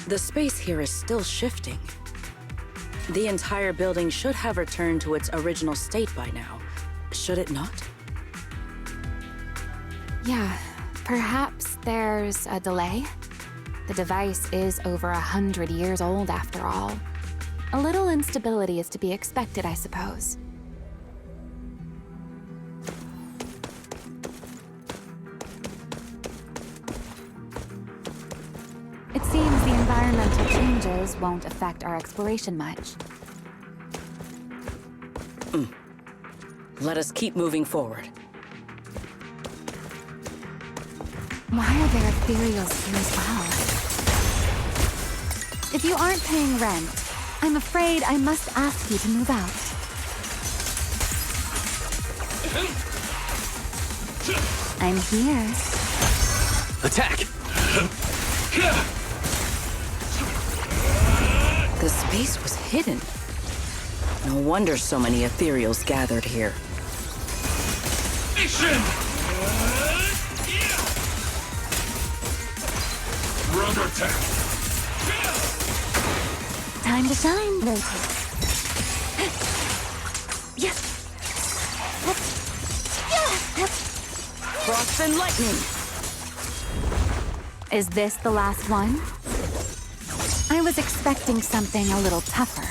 The space here is still shifting. The entire building should have returned to its original state by now, should it not? Yeah, perhaps there's a delay. The device is over 100 years old after all. A little instability is to be expected, I suppose. It seems the environmental changes won't affect our exploration much. Let us keep moving forward. Why are there ethereals here as well? If you aren't paying rent, I'm afraid I must ask you to move out. I'm here. Attack! The space was hidden. No wonder so many ethereals gathered here. Action! We're under attack. Time to shine. Rotate. Yes. Frost and lightning! Is this the last one? I was expecting something a little tougher.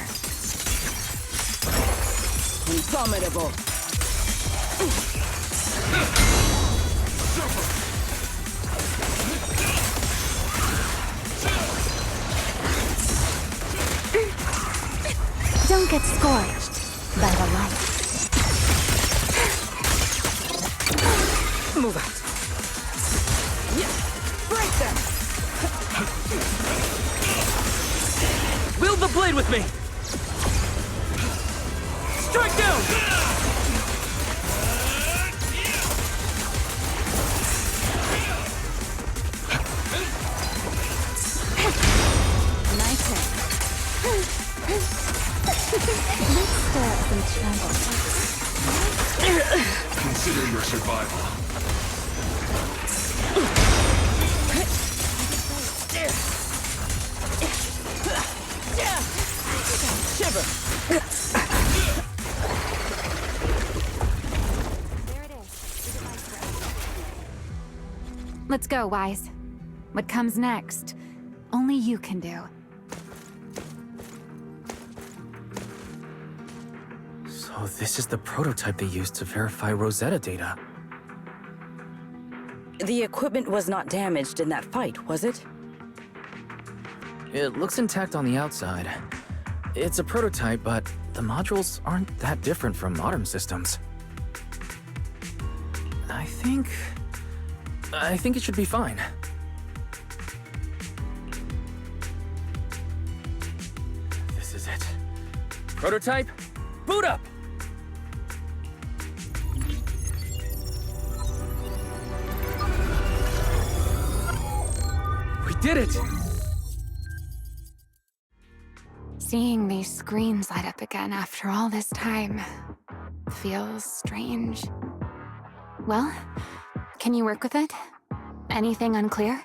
Indomitable! Don't get scorched by the light. Move out. Yeah. Break them! Wield the blade with me! Strike down! Nice hit. Let's stir up some trouble. Consider your survival. Shiver! There it is. Let's go, Wise. What comes next, only you can do. So this is the prototype they used to verify Rosetta data. The equipment was not damaged in that fight, was it? It looks intact on the outside. It's a prototype, but the modules aren't that different from modern systems. I think it should be fine. This is it. Prototype, boot up! We did it! Seeing these screens light up again after all this time feels strange. Well, can you work with it? Anything unclear?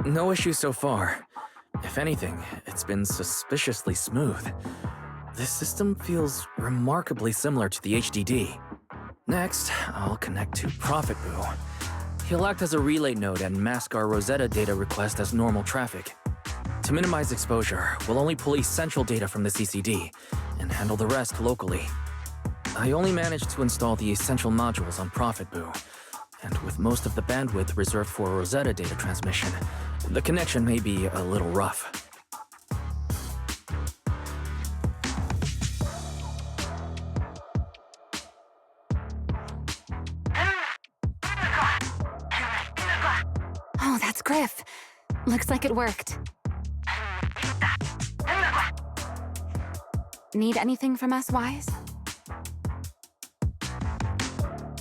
No issues so far. If anything, it's been suspiciously smooth. This system feels remarkably similar to the HDD. Next, I'll connect to Prophet Boo. He'll act as a relay node and mask our Rosetta data request as normal traffic. To minimize exposure, we'll only pull essential data from the CCD and handle the rest locally. I only managed to install the essential modules on Prophet Boo, and with most of the bandwidth reserved for Rosetta data transmission, the connection may be a little rough. Oh, that's Griff. Looks like it worked. Need anything from us, Wise?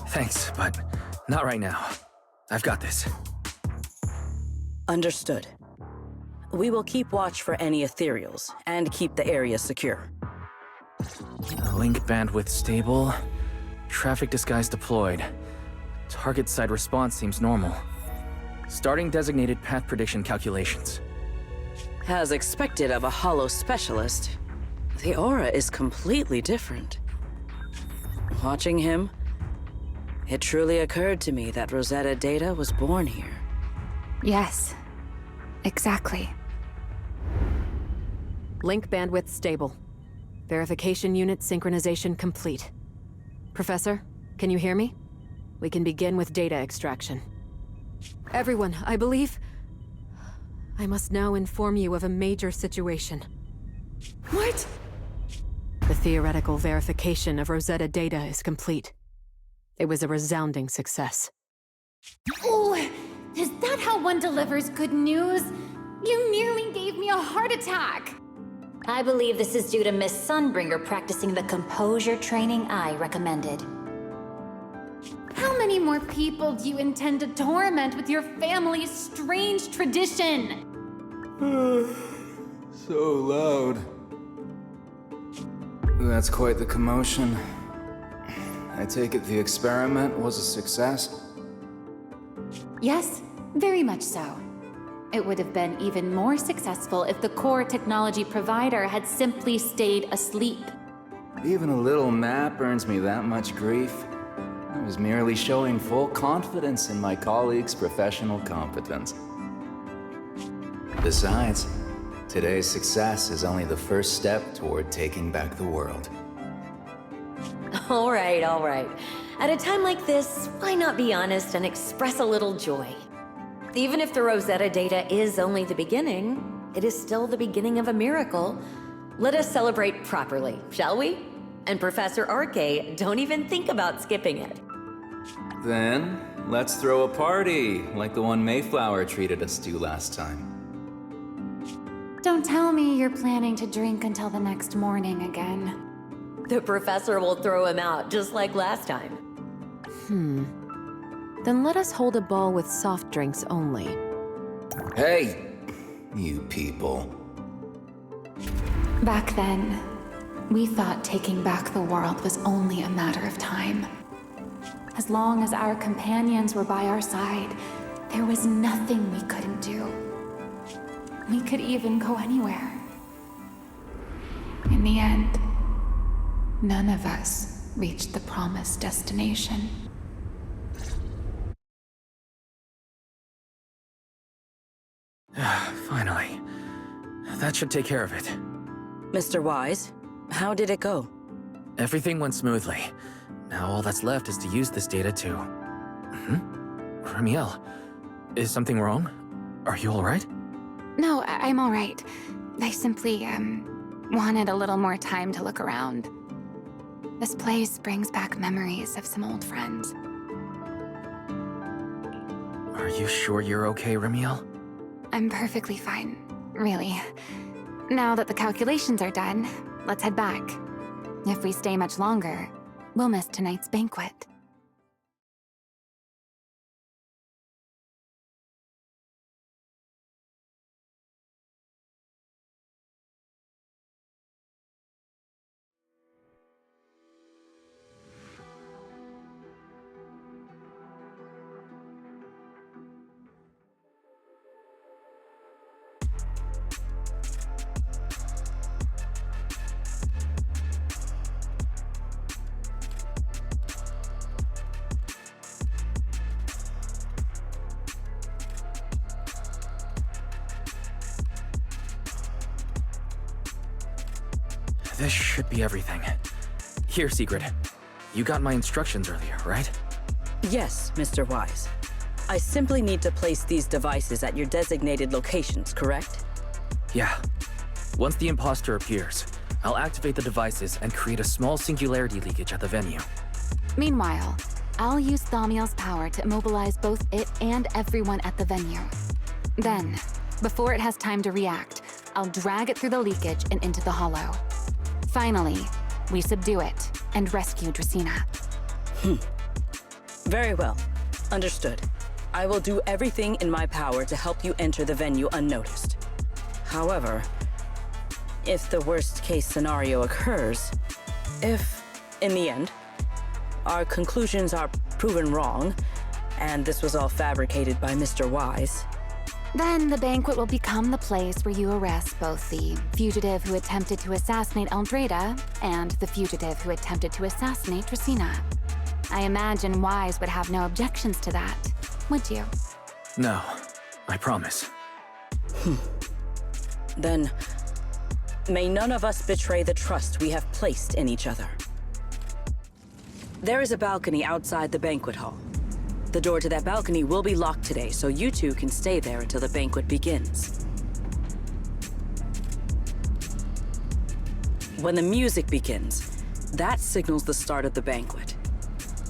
Thanks, but not right now. I've got this. Understood. We will keep watch for any ethereals and keep the area secure. Link bandwidth stable. Traffic disguise deployed. Target side response seems normal. Starting designated path prediction calculations. As expected of a holo specialist, the aura is completely different. Watching him, it truly occurred to me that Rosetta data was born here. Yes, exactly. Link bandwidth stable. Verification unit synchronization complete. Professor, can you hear me? We can begin with data extraction. Everyone, I believe... I must now inform you of a major situation. What? The theoretical verification of Rosetta data is complete. It was a resounding success. Oh, is that how one delivers good news? You nearly gave me a heart attack. I believe this is due to Miss Sunbringer practicing the composure training I recommended. How many more people do you intend to torment with your family's strange tradition? So loud. That's quite the commotion. I take it the experiment was a success? Yes, very much so. It would have been even more successful if the core technology provider had simply stayed asleep. Even a little nap earns me that much grief. I was merely showing full confidence in my colleagues' professional competence. Besides, today's success is only the first step toward taking back the world. All right, all right. At a time like this, why not be honest and express a little joy? Even if the Rosetta data is only the beginning, it is still the beginning of a miracle. Let us celebrate properly, shall we? And Professor Arke, don't even think about skipping it. Then, let's throw a party, like the one Mayflower treated us to last time. Don't tell me you're planning to drink until the next morning again. The professor will throw him out, just like last time. Then let us hold a ball with soft drinks only. Hey, you people. Back then, we thought taking back the world was only a matter of time. As long as our companions were by our side, there was nothing we couldn't do. We could even go anywhere. In the end, none of us reached the promised destination. Finally. That should take care of it. Mr. Wise, how did it go? Everything went smoothly. Now all that's left is to use this data to... Remielle, is something wrong? Are you alright? No, I'm all right. I simply, wanted a little more time to look around. This place brings back memories of some old friends. Are you sure you're okay, remielle? I'm perfectly fine, really. Now that the calculations are done, let's head back. If we stay much longer, we'll miss tonight's banquet. This should be everything. Here, Secret. You got my instructions earlier, right? Yes, Mr. Wise. I simply need to place these devices at your designated locations, correct? Yeah. Once the imposter appears, I'll activate the devices and create a small singularity leakage at the venue. Meanwhile, I'll use Thaumiel's power to immobilize both it and everyone at the venue. Then, before it has time to react, I'll drag it through the leakage and into the hollow. Finally, we subdue it and rescue Dracena. Very well. Understood. I will do everything in my power to help you enter the venue unnoticed. However, if the worst-case scenario occurs, if, in the end, our conclusions are proven wrong, and this was all fabricated by Mr. Wise, then the banquet will become the place where you arrest both the fugitive who attempted to assassinate Eldrada and the fugitive who attempted to assassinate Dracena. I imagine Wise would have no objections to that, would you? No, I promise. Then may none of us betray the trust we have placed in each other. There is a balcony outside the banquet hall. The door to that balcony will be locked today, so you two can stay there until the banquet begins. When the music begins, that signals the start of the banquet.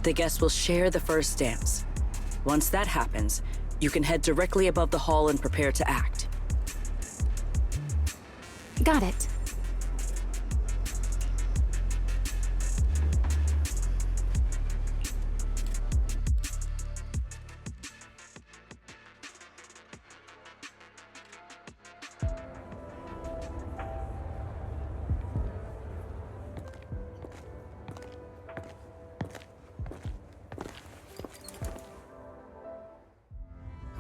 The guests will share the first dance. Once that happens, you can head directly above the hall and prepare to act. Got it.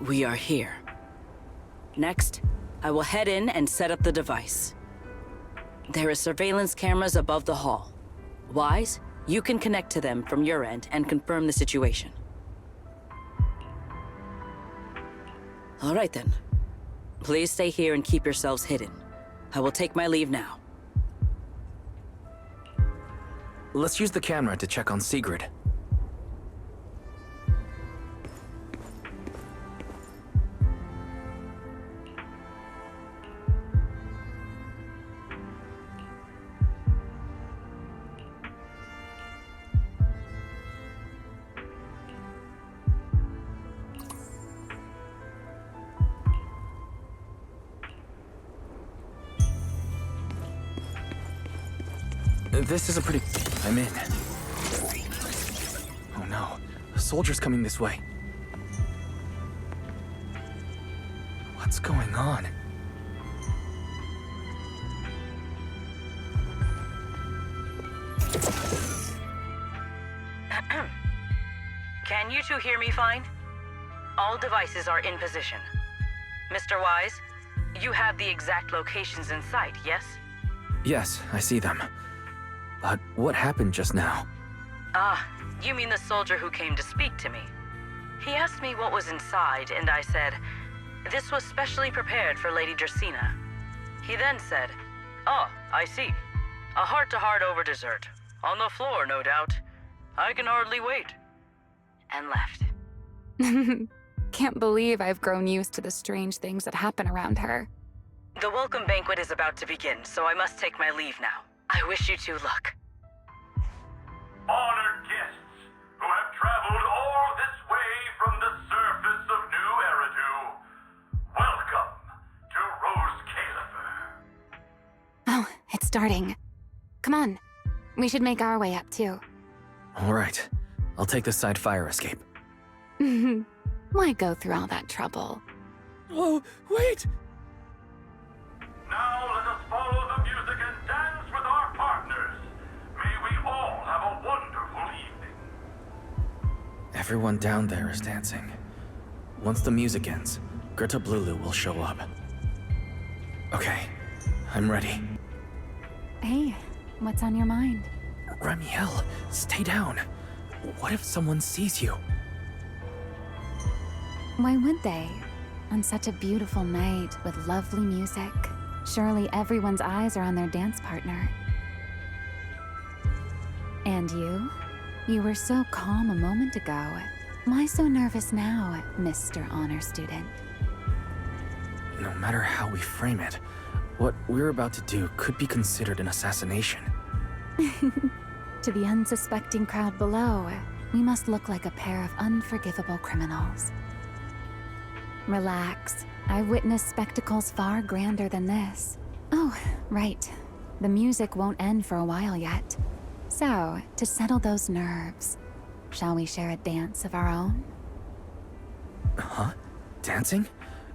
We are here. Next, I will head in and set up the device. There are surveillance cameras above the hall. Wise, you can connect to them from your end and confirm the situation. All right then. Please stay here and keep yourselves hidden. I will take my leave now. Let's use the camera to check on Sigrid. This is a pretty... I'm in. Oh no, a soldier's coming this way. What's going on? Can you two hear me fine? All devices are in position. Mr. Wise, you have the exact locations in sight, yes? Yes, I see them. But what happened just now? Ah, you mean the soldier who came to speak to me. He asked me what was inside, and I said, this was specially prepared for Lady Dracena. He then said, oh, I see. A heart-to-heart over dessert. On the floor, no doubt. I can hardly wait. And left. can't believe I've grown used to the strange things that happen around her. The welcome banquet is about to begin, so I must take my leave now. I wish you two luck. Honored guests who have traveled all this way from the surface of New Eridu, welcome to Rose Califer. Oh, it's starting. Come on. We should make our way up, too. All right. I'll take the side fire escape. Why go through all that trouble? Oh, wait! Now let us follow the music and dance with our partners. May we all have a wonderful evening. Everyone down there is dancing. Once the music ends, Greta Blulu will show up. Okay, I'm ready. Hey, what's on your mind? Remielle, stay down. What if someone sees you? Why would they? On such a beautiful night with lovely music, surely everyone's eyes are on their dance partner. And you? You were so calm a moment ago. Why so nervous now, Mr. Honor Student? No matter how we frame it, what we're about to do could be considered an assassination. To the unsuspecting crowd below, we must look like a pair of unforgivable criminals. Relax. I've witnessed spectacles far grander than this. Oh, right. The music won't end for a while yet. So, to settle those nerves, shall we share a dance of our own? Huh? Dancing?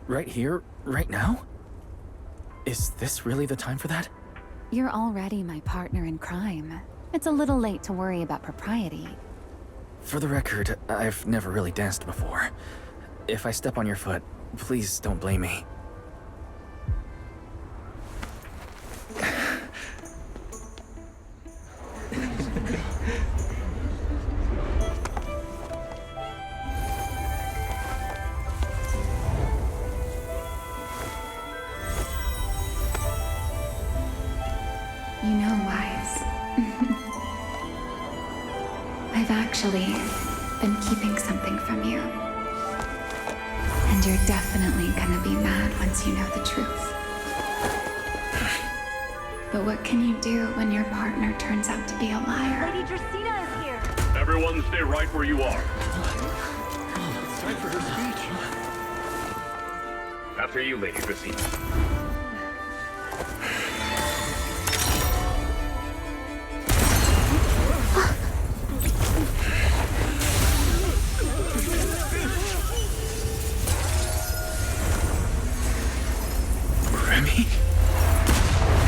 Right here, right now? Is this really the time for that? You're already my partner in crime. It's a little late to worry about propriety. For the record, I've never really danced before. If I step on your foot, please don't blame me. You know, Wise. I've actually been keeping something from you. And you're definitely gonna be mad once you know the truth. But what can you do when your partner turns out to be a liar? Lady Dracaena is here. Everyone stay right where you are. It's time for her speech. After you, Lady Dracaena.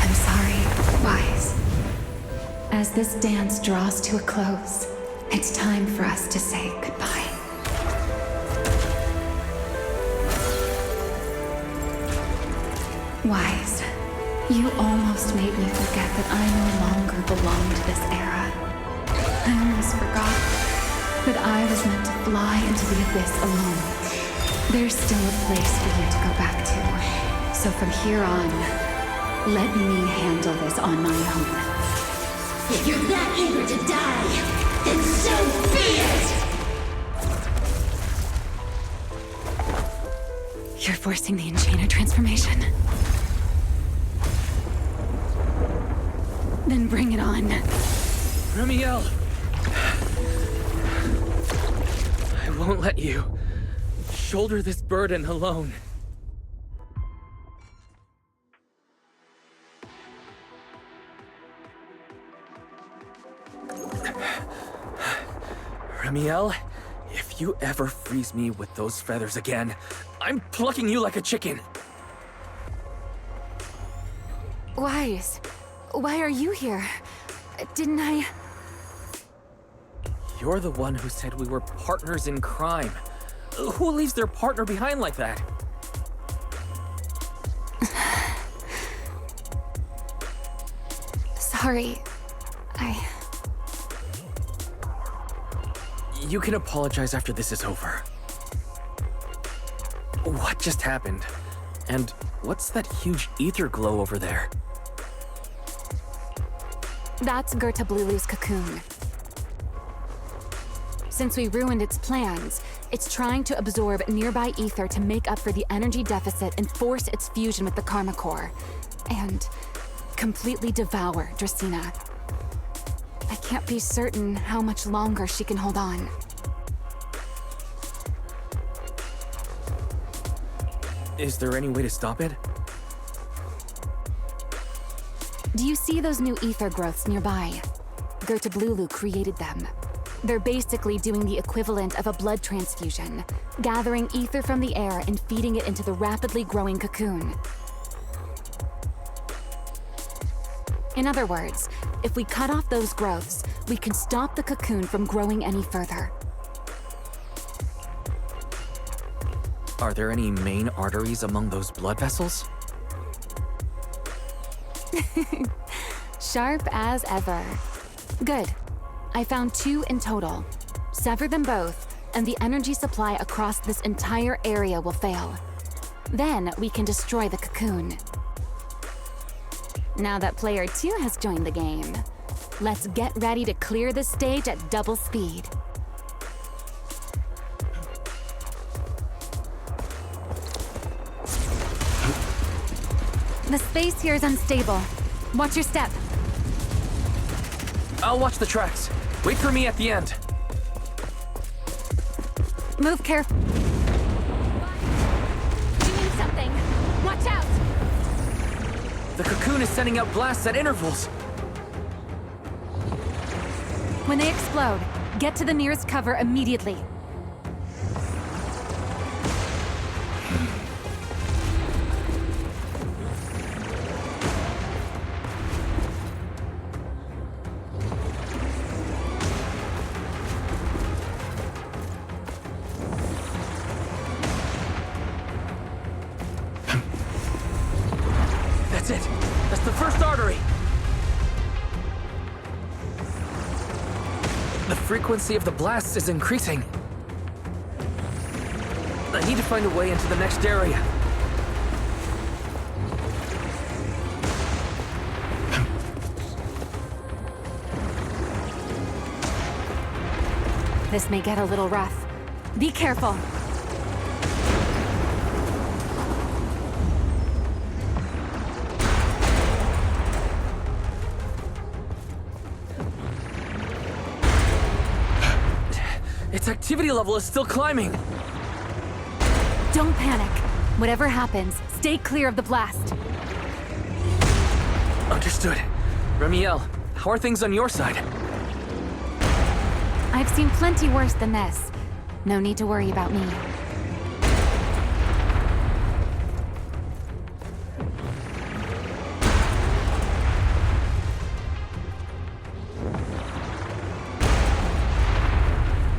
I'm sorry, Wise. As this dance draws to a close, it's time for us to say goodbye. Wise, you almost made me forget that I no longer belong to this era. I almost forgot that I was meant to fly into the abyss alone. There's still a place for you to go back to. So from here on, let me handle this on my own. If you're that eager to die, then so be it! You're forcing the Enchainer transformation. Then bring it on. Remielle! I won't let you shoulder this burden alone. Remielle, if you ever freeze me with those feathers again, I'm plucking you like a chicken. Wise, why are you here? Didn't I? You're the one who said we were partners in crime. Who leaves their partner behind like that? Sorry. You can apologize after this is over. What just happened? And what's that huge ether glow over there? That's Greta Blulu's cocoon. Since we ruined its plans, it's trying to absorb nearby ether to make up for the energy deficit and force its fusion with the Karma Core. And completely devour Dracaena. I can't be certain how much longer she can hold on. Is there any way to stop it? Do you see those new ether growths nearby? Gertablulu created them. They're basically doing the equivalent of a blood transfusion, gathering ether from the air and feeding it into the rapidly growing cocoon. In other words, if we cut off those growths, we can stop the cocoon from growing any further. Are there any main arteries among those blood vessels? Sharp as ever. Good. I found 2 in total. Sever them both, and the energy supply across this entire area will fail. Then we can destroy the cocoon. Now that player 2 has joined the game, let's get ready to clear the stage at double speed. The space here is unstable. Watch your step. I'll watch the tracks. Wait for me at the end. Move carefully. Doing something. Watch out! The cocoon is sending out blasts at intervals. When they explode, get to the nearest cover immediately. That's it. That's the first artery. The frequency of the blasts is increasing. I need to find a way into the next area. This may get a little rough. Be careful. Its activity level is still climbing. Don't panic. Whatever happens, stay clear of the blast. Understood. Remielle, how are things on your side? I've seen plenty worse than this. No need to worry about me.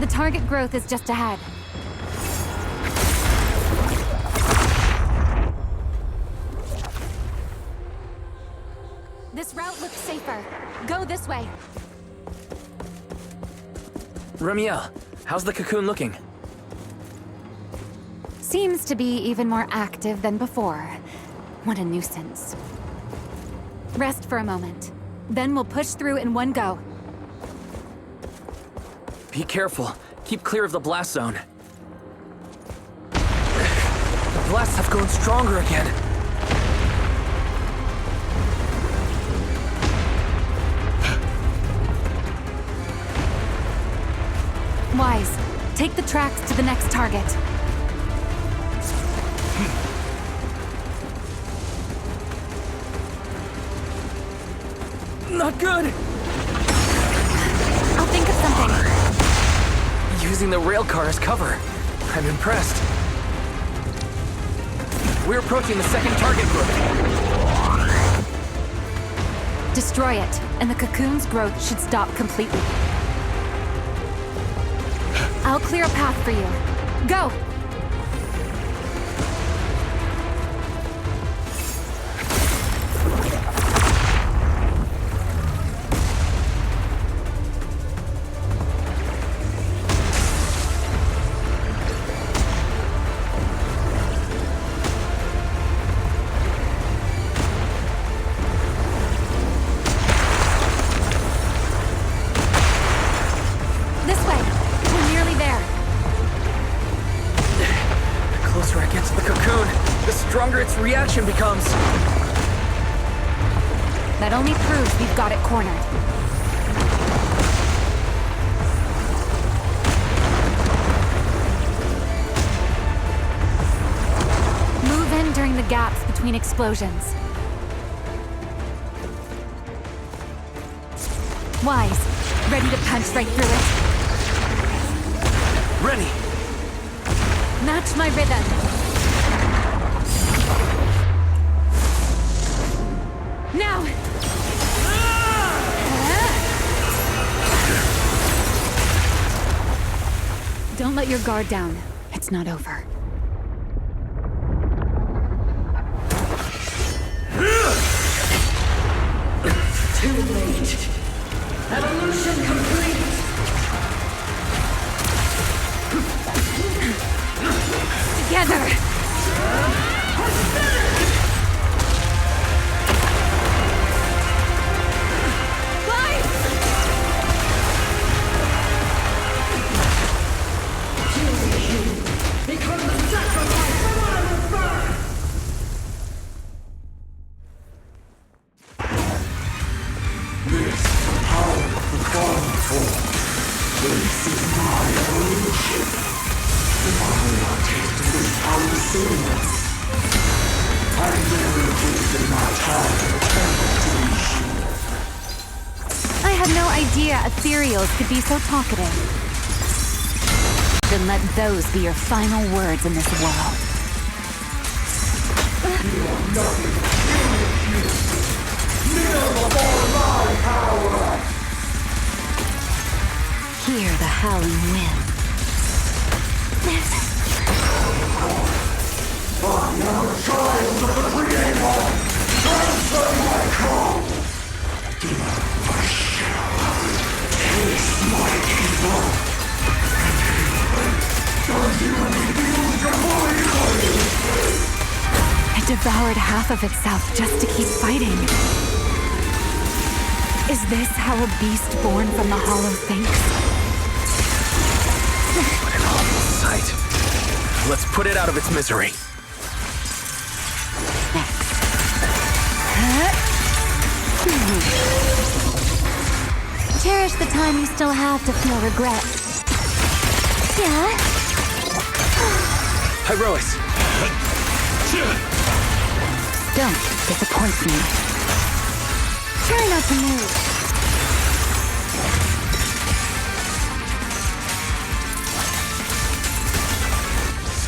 The target growth is just ahead. This route looks safer. Go this way. Remielle, how's the cocoon looking? Seems to be even more active than before. What a nuisance. Rest for a moment. Then we'll push through in one go. Be careful. Keep clear of the blast zone. The blasts have grown stronger again. Wise, take the tracks to the next target. Not good! I'll think of something. Using the rail car as cover. I'm impressed. We're approaching the second target group. Destroy it, and the cocoon's growth should stop completely. I'll clear a path for you. Go! This way! When its reaction becomes... That only proves we've got it cornered. Move in during the gaps between explosions. Wise, ready to punch right through it. Ready! Match my rhythm. Now! Don't let your guard down. It's not over. Too late. Evolution complete. Together! Become the sacrifice for what I will burn! This power the fallen for. This is my evolution. If I not tasted this power sooner, I never wasted my time attempting to I had no idea ethereals could be so talkative. Then let those be your final words in this world. Hear the howling wind. I am a child of the Creator! Transfer my call! I shall taste my evil! It devoured half of itself just to keep fighting. Is this how a beast born from the hollow thinks? What an awful sight. Let's put it out of its misery. Cherish the time you still have to feel regret. Yeah? Pyrois! Don't disappoint me. Try not to move.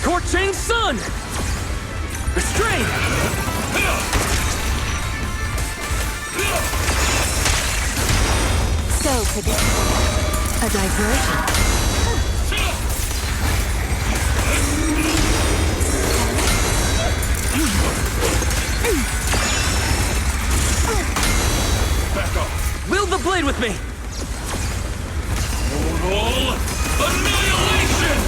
Scorching sun! Restrain! So predictable. A diversion. Wield the blade with me! Total annihilation!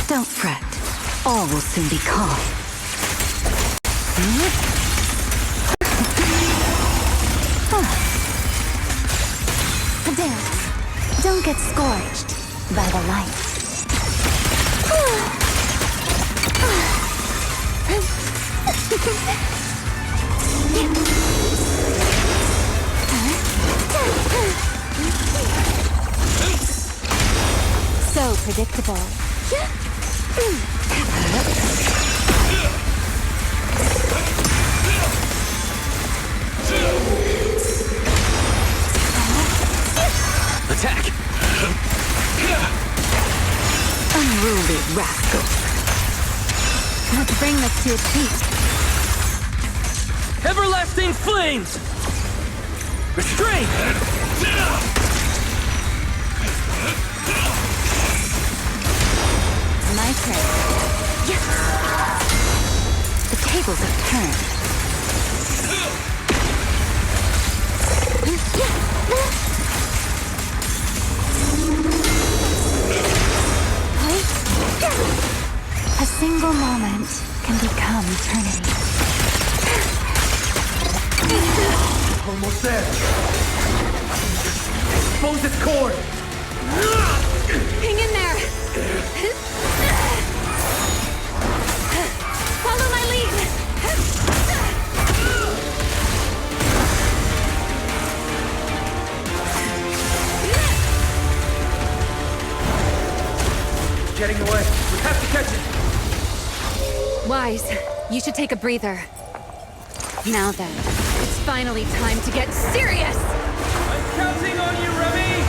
Don't fret. All will soon be calm. Dance. Don't get scorched by the light. So predictable. Attack! Unruly rascal. Let's bring this to its feet. Everlasting flames! Restrain! My turn. Yes! The tables have turned. A single moment can become eternity. Almost there. Expose its cord! Hang in there! Follow my lead! Getting away. We have to catch it. Wise, you should take a breather. Now then, it's finally time to get serious! I'm counting on you, Remy!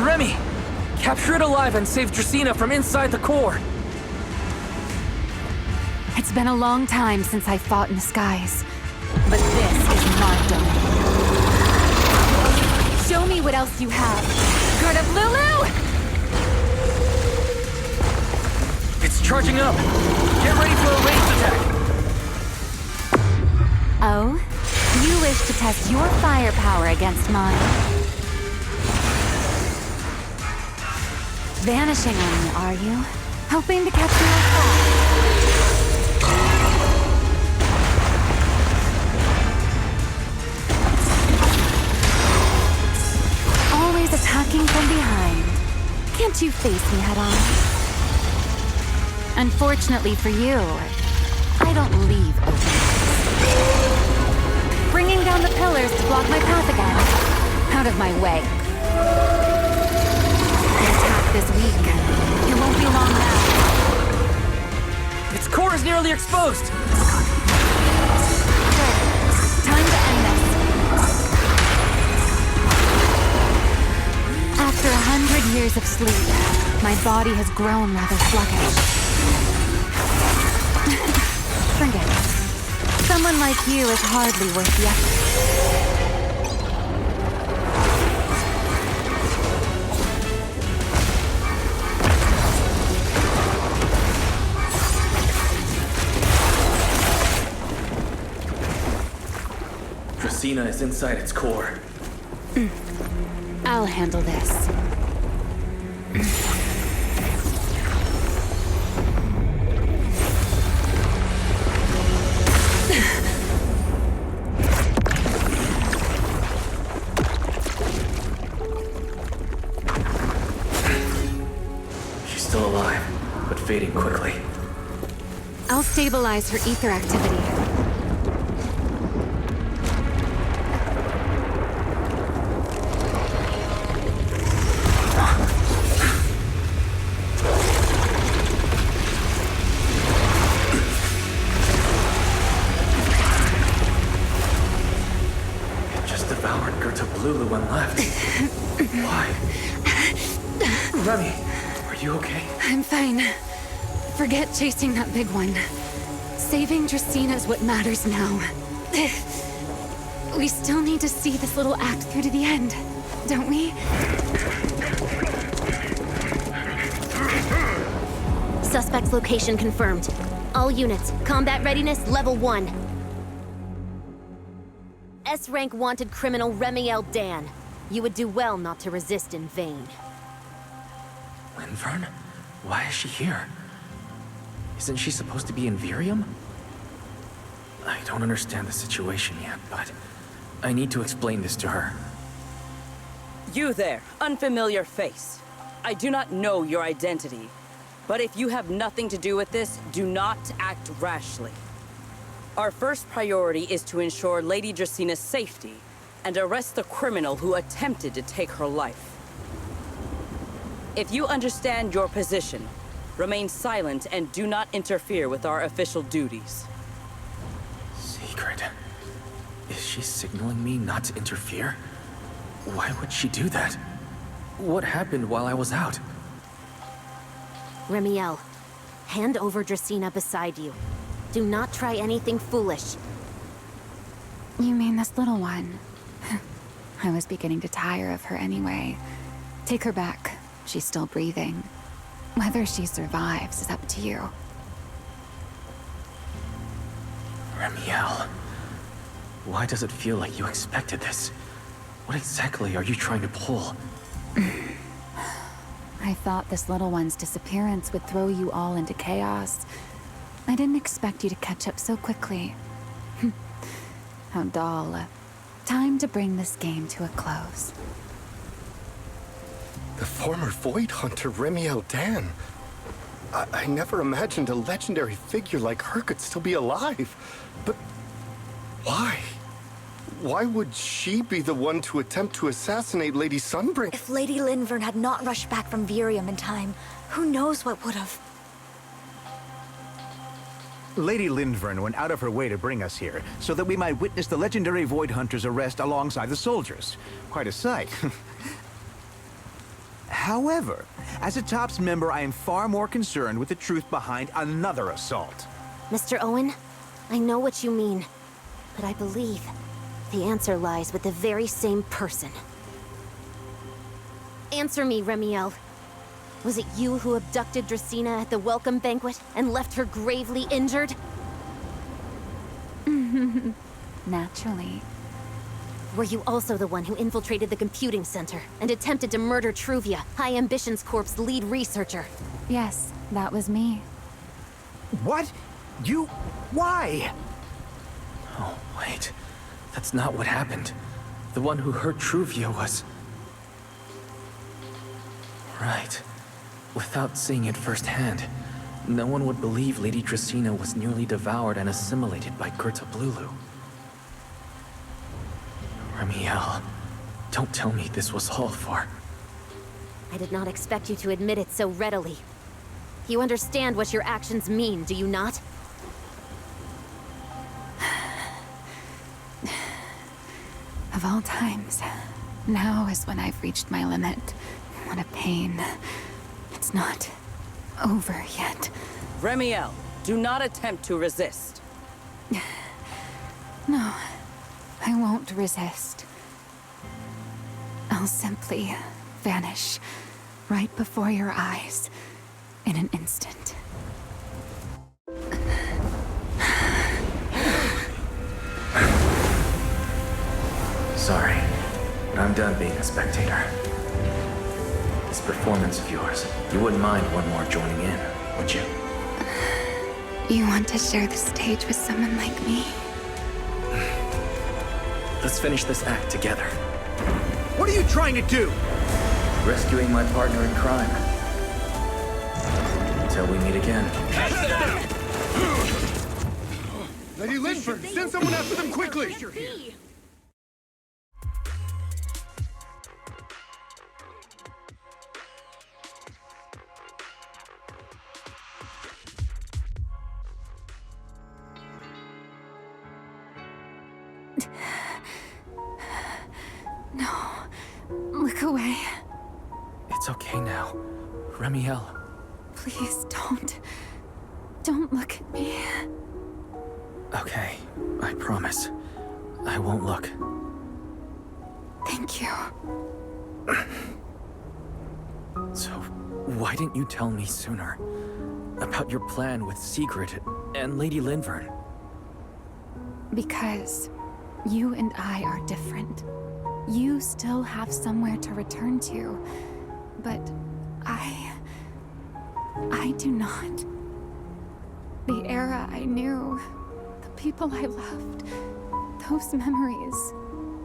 Remy! Capture it alive and save Dracaena from inside the core! It's been a long time since I fought in the skies, but this is my domain. Show me what else you have. Guard of Lulu! It's charging up! Get ready for a ranged attack! Oh? You wish to test your firepower against mine? Vanishing on me, are you? Hoping to catch me off guard? Always attacking from behind. Can't you face me head on? Unfortunately for you, I don't leave open. Bringing down the pillars to block my path again. Out of my way. An attack this week. It won't be long now. Its core is nearly exposed! Good. Time to end this. After 100 years of sleep, my body has grown rather sluggish. Forget it. Someone like you is hardly worth the effort. Dracaena is inside its core. I'll handle this. She's still alive, but fading quickly. I'll stabilize her ether activity. Lulu and left. Why? Remy, are you okay? I'm fine. Forget chasing that big one. Saving Dracaena is what matters now. We still need to see this little act through to the end, don't we? Suspect's location confirmed. All units, combat readiness level 1. S-rank wanted criminal Remielle Dan. You would do well not to resist in vain. Linvern? Why is she here? Isn't she supposed to be in Virium? I don't understand the situation yet, but I need to explain this to her. You there, unfamiliar face. I do not know your identity, but if you have nothing to do with this, do not act rashly. Our first priority is to ensure Lady Draceena's safety and arrest the criminal who attempted to take her life. If you understand your position, remain silent and do not interfere with our official duties. Secret? Is she signaling me not to interfere? Why would she do that? What happened while I was out? Remielle, hand over Dracaena beside you. Do not try anything foolish. You mean this little one? I was beginning to tire of her anyway. Take her back. She's still breathing. Whether she survives is up to you. Remielle, why does it feel like you expected this? What exactly are you trying to pull? I thought this little one's disappearance would throw you all into chaos. I didn't expect you to catch up so quickly. How dull. Time to bring this game to a close. The former Void Hunter Remielle Dan. I never imagined a legendary figure like her could still be alive. But why? Why would she be the one to attempt to assassinate Lady Sunbringer? If Lady Linvern had not rushed back from Virium in time, who knows what would have... Lady Linvern went out of her way to bring us here, so that we might witness the legendary Void Hunter's arrest alongside the soldiers. Quite a sight. However, as a TOPS member, I am far more concerned with the truth behind another assault. Mr. Owen, I know what you mean, but I believe the answer lies with the very same person. Answer me, Remielle. Was it you who abducted Dracena at the welcome banquet and left her gravely injured? Naturally. Were you also the one who infiltrated the computing center and attempted to murder Truvia, High Ambitions Corp's lead researcher? Yes, that was me. What? You... why? Oh, wait. That's not what happened. The one who hurt Truvia was... Right. Without seeing it firsthand, no one would believe Lady Dracena was nearly devoured and assimilated by Gerta Blulu. Remielle, don't tell me this was all for... I did not expect you to admit it so readily. You understand what your actions mean, do you not? Of all times, now is when I've reached my limit. What a pain. It's not over yet. Remielle, do not attempt to resist. No, I won't resist. I'll simply vanish right before your eyes in an instant. Sorry, but I'm done being a spectator. This performance of yours, you wouldn't mind one more joining in, would you? You want to share the stage with someone like me? Let's finish this act together. What are you trying to do? Rescuing my partner in crime. Until we meet again. Lady Linford, send someone after them quickly! No, look away. It's okay now. Remielle. Please don't. Don't look at me. Okay, I promise. I won't look. Thank you. So, why didn't you tell me sooner? About your plan with Sigrid and Lady Linvern? Because you and I are different. You still have somewhere to return to, but I do not. The era I knew, the people I loved, those memories,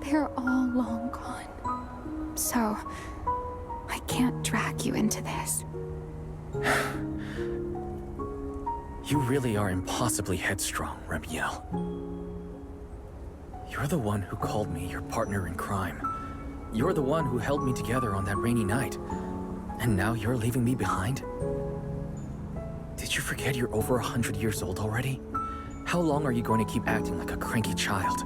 they're all long gone. So, I can't drag you into this. You really are impossibly headstrong, Remielle. You're the one who called me your partner in crime. You're the one who held me together on that rainy night. And now you're leaving me behind? Did you forget you're over 100 years old already? How long are you going to keep acting like a cranky child?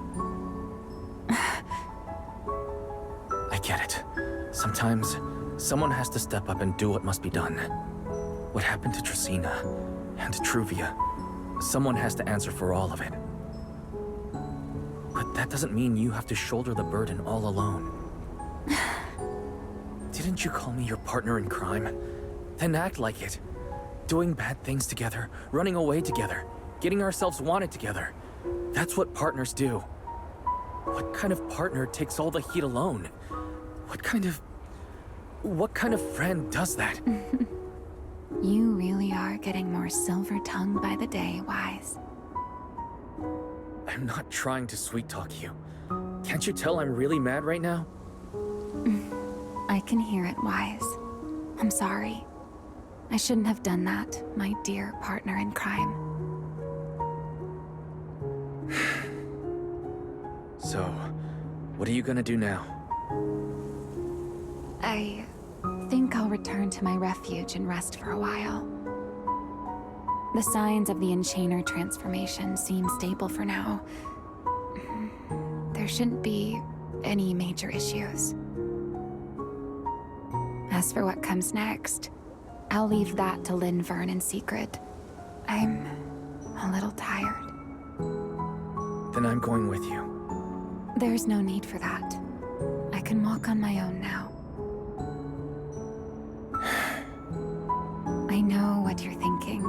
I get it. Sometimes, someone has to step up and do what must be done. What happened to Dracena and to Truvia? Someone has to answer for all of it. But that doesn't mean you have to shoulder the burden all alone. Didn't you call me your partner in crime? Then act like it. Doing bad things together, running away together, getting ourselves wanted together. That's what partners do. What kind of partner takes all the heat alone? What kind of friend does that? You really are getting more silver-tongued by the day, Wise. I'm not trying to sweet-talk you. Can't you tell I'm really mad right now? I can hear it, Wise. I'm sorry. I shouldn't have done that, my dear partner in crime. So, what are you gonna do now? I think I'll return to my refuge and rest for a while. The signs of the Enchainer transformation seem stable for now. There shouldn't be any major issues. As for what comes next, I'll leave that to Linvern in secret. I'm a little tired. Then I'm going with you. There's no need for that. I can walk on my own now. I know what you're thinking.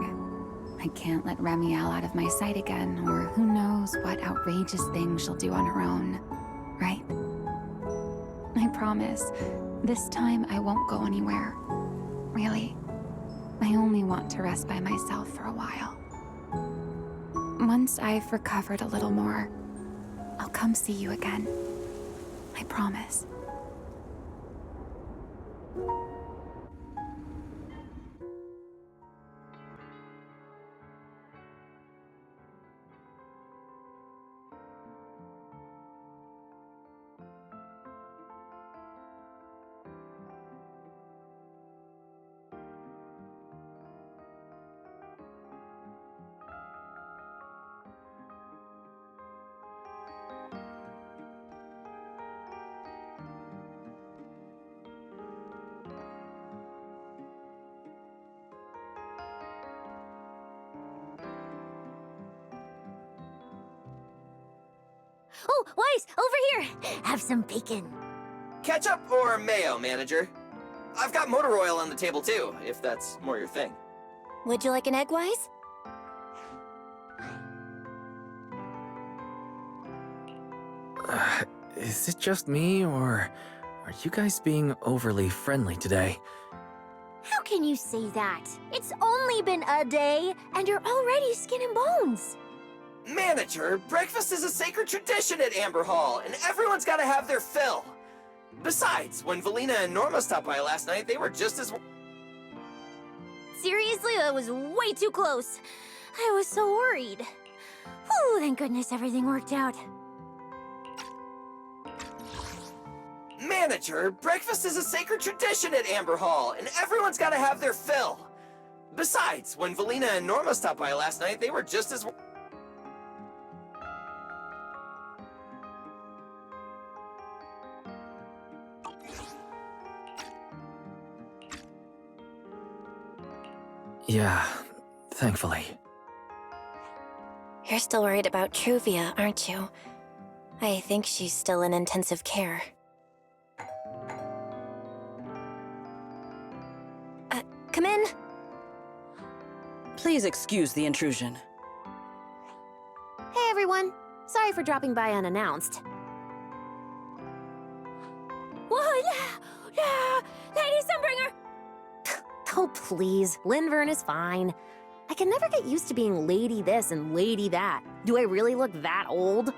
I can't let remielle out of my sight again, or who knows what outrageous thing she'll do on her own, right? I promise, this time I won't go anywhere. Really. I only want to rest by myself for a while. Once I've recovered a little more, I'll come see you again. I promise. Oh, Wise, over here! Have some bacon. Ketchup or mayo, manager? I've got motor oil on the table too, if that's more your thing. Would you like an egg, Wise? Is it just me, or are you guys being overly friendly today? How can you say that? It's only been a day, and you're already skin and bones. Manager, breakfast is a sacred tradition at Amber Hall, and everyone's gotta have their fill. Besides, when Valina and Norma stopped by last night, they were just as... Seriously, that was way too close. I was so worried. Whew, thank goodness everything worked out. Manager, breakfast is a sacred tradition at Amber Hall, and everyone's gotta have their fill. Besides, when Valina and Norma stopped by last night, they were just as... Yeah, thankfully. You're still worried about Truvia, aren't you? I think she's still in intensive care. Come in. Please excuse the intrusion. Hey everyone, sorry for dropping by unannounced. Whoa, yeah, Lady Sunbringer! Oh please, Linvern is fine. I can never get used to being lady this and lady that. Do I really look that old?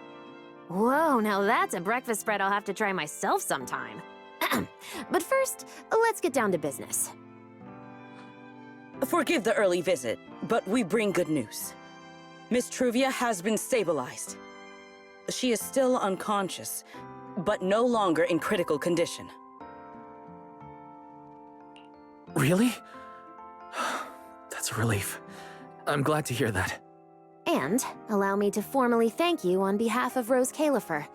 Whoa, now that's a breakfast spread I'll have to try myself sometime. But first, let's get down to business. Forgive the early visit, but we bring good news. Miss Truvia has been stabilized. She is still unconscious, but no longer in critical condition. Really? That's a relief. I'm glad to hear that. And allow me to formally thank you on behalf of Rose Califer.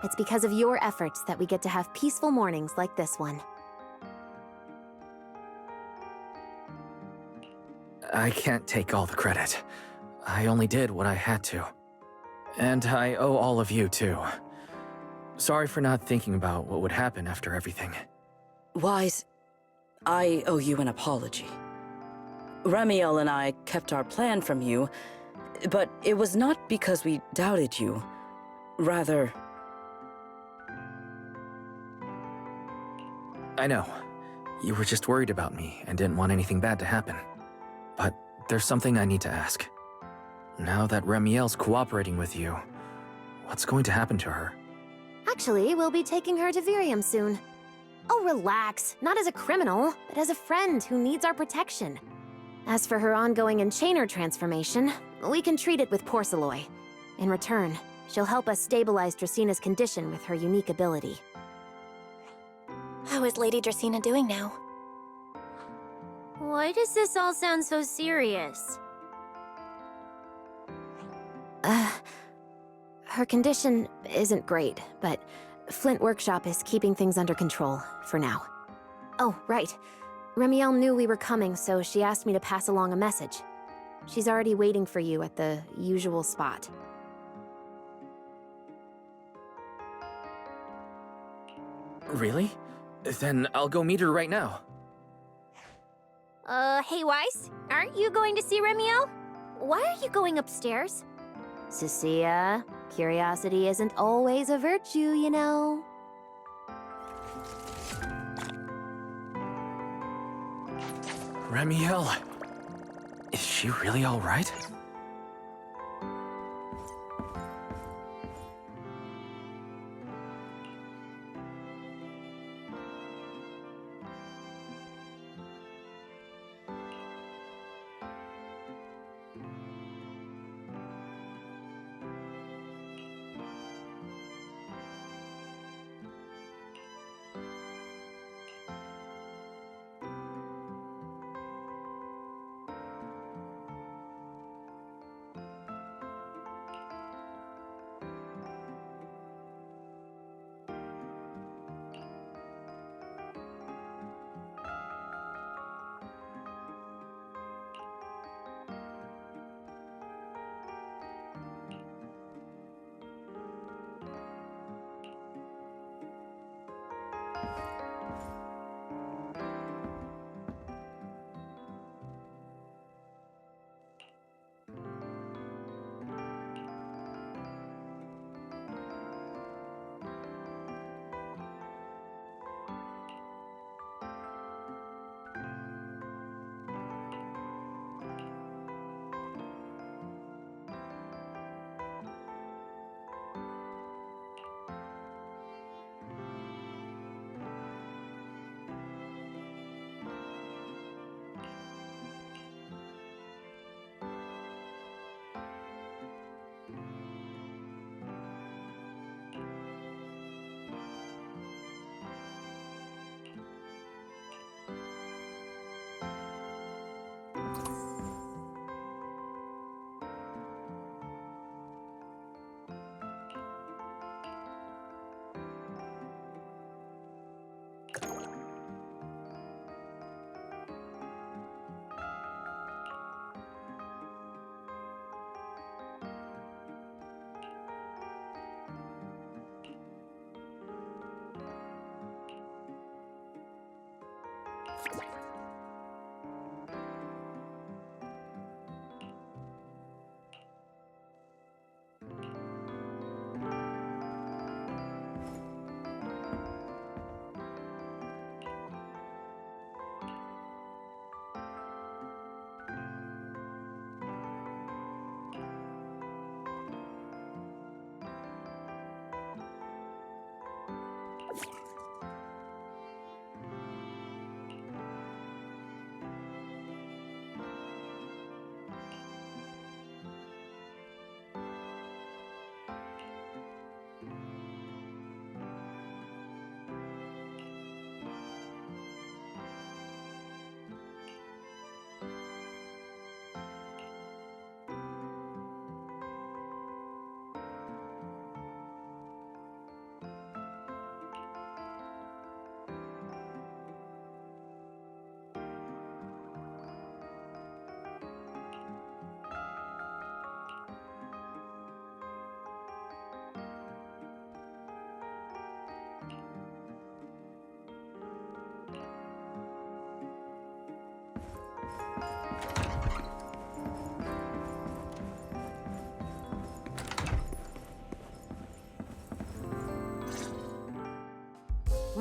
It's because of your efforts that we get to have peaceful mornings like this one. I can't take all the credit. I only did what I had to. And I owe all of you, too. Sorry for not thinking about what would happen after everything. Wise, I owe you an apology. Remielle and I kept our plan from you, but it was not because we doubted you. Rather... I know. You were just worried about me and didn't want anything bad to happen. But there's something I need to ask. Now that Remielle's cooperating with you, what's going to happen to her? Actually, we'll be taking her to Virium soon. Oh, relax. Not as a criminal, but as a friend who needs our protection. As for her ongoing enchainer transformation, we can treat it with porcelain. In return, she'll help us stabilize Dracena's condition with her unique ability. How is Lady Dracena doing now? Why does this all sound so serious? Her condition isn't great, but Flint Workshop is keeping things under control, for now. Oh, right. Remielle knew we were coming, so she asked me to pass along a message. She's already waiting for you at the usual spot. Really? Then I'll go meet her right now. Hey Weiss, aren't you going to see Remielle? Why are you going upstairs? Cecilia, curiosity isn't always a virtue, you know. Remielle, is she really all right?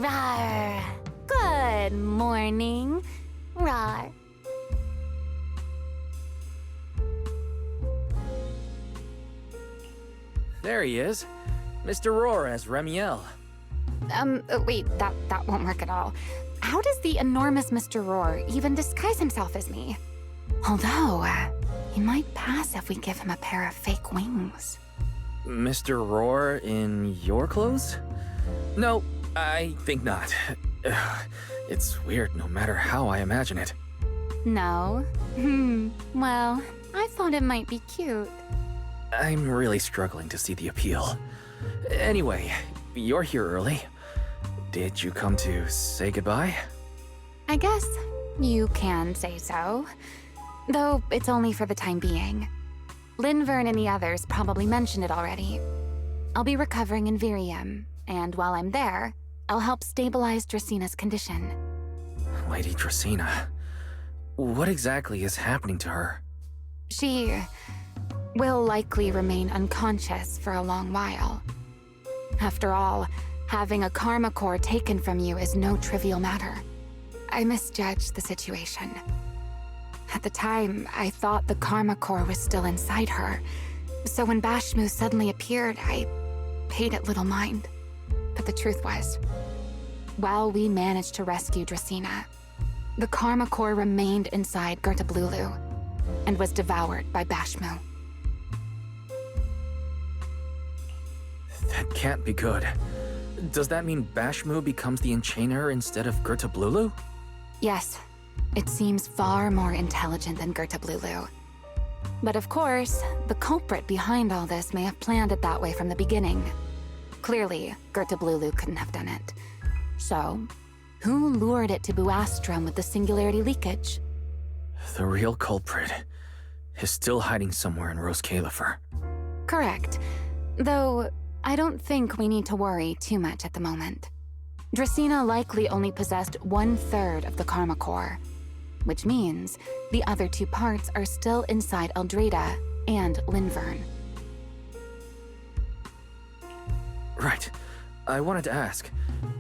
Rawr. Good morning. Rawr. there he is. Mr. Roar as Remielle. Wait, that won't work at all. How does the enormous Mr. Roar even disguise himself as me? Although, he might pass if we give him a pair of fake wings. Mr. Roar in your clothes? No, I think not. It's weird no matter how I imagine it. No? Well, I thought it might be cute. I'm really struggling to see the appeal. Anyway, you're here early. Did you come to say goodbye? I guess you can say so. Though it's only for the time being. Linvern and the others probably mentioned it already. I'll be recovering in Virium, and while I'm there, I'll help stabilize Dracina's condition. Lady Dracina, what exactly is happening to her? She will likely remain unconscious for a long while. After all, having a karma core taken from you is no trivial matter. I misjudged the situation. At the time, I thought the karma core was still inside her. So when Bashmu suddenly appeared, I paid it little mind. But the truth was, while we managed to rescue Dracina, the karma core remained inside Gertablulu and was devoured by Bashmu. That can't be good. Does that mean Bashmu becomes the Enchainer instead of Gertablulu? Yes, it seems far more intelligent than Gertablulu. But of course, the culprit behind all this may have planned it that way from the beginning. Clearly, Gertablulu couldn't have done it. So, who lured it to Buastrum with the singularity leakage? The real culprit is still hiding somewhere in Rose Califer. Correct. Though, I don't think we need to worry too much at the moment. Dracina likely only possessed 1/3 of the karma core, which means the other 2 parts are still inside Eldrada and Linvern. Right. I wanted to ask,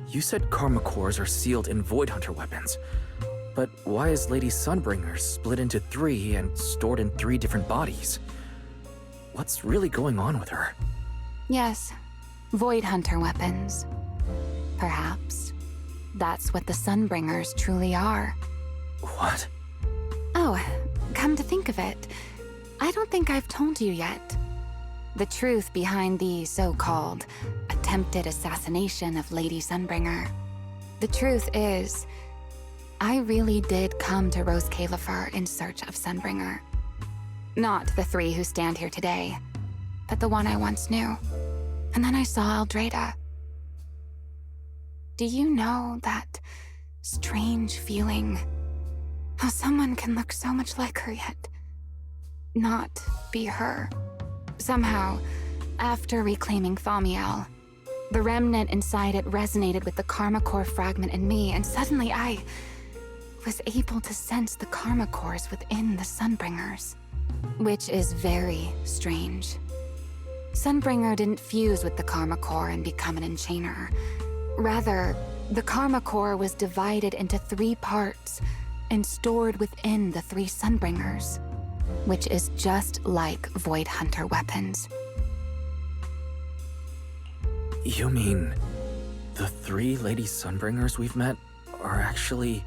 you said karma cores are sealed in Void Hunter weapons, but why is Lady Sunbringer split into 3 and stored in 3 different bodies? What's really going on with her? Yes, Void Hunter weapons. Perhaps that's what the Sunbringers truly are. What? Oh, come to think of it, I don't think I've told you yet. The truth behind the so-called attempted assassination of Lady Sunbringer. The truth is, I really did come to Rose Califer in search of Sunbringer. Not the 3 who stand here today, but the one I once knew. And then I saw Eldrada. Do you know that strange feeling? How someone can look so much like her yet not be her. Somehow, after reclaiming Thaumiel, the remnant inside it resonated with the karma core fragment in me, and suddenly I was able to sense the karma cores within the Sunbringers, which is very strange. Sunbringer didn't fuse with the karma core and become an enchainer. Rather, the karma core was divided into 3 parts and stored within the 3 Sunbringers, which is just like Void Hunter weapons. You mean the 3 Lady Sunbringers we've met are actually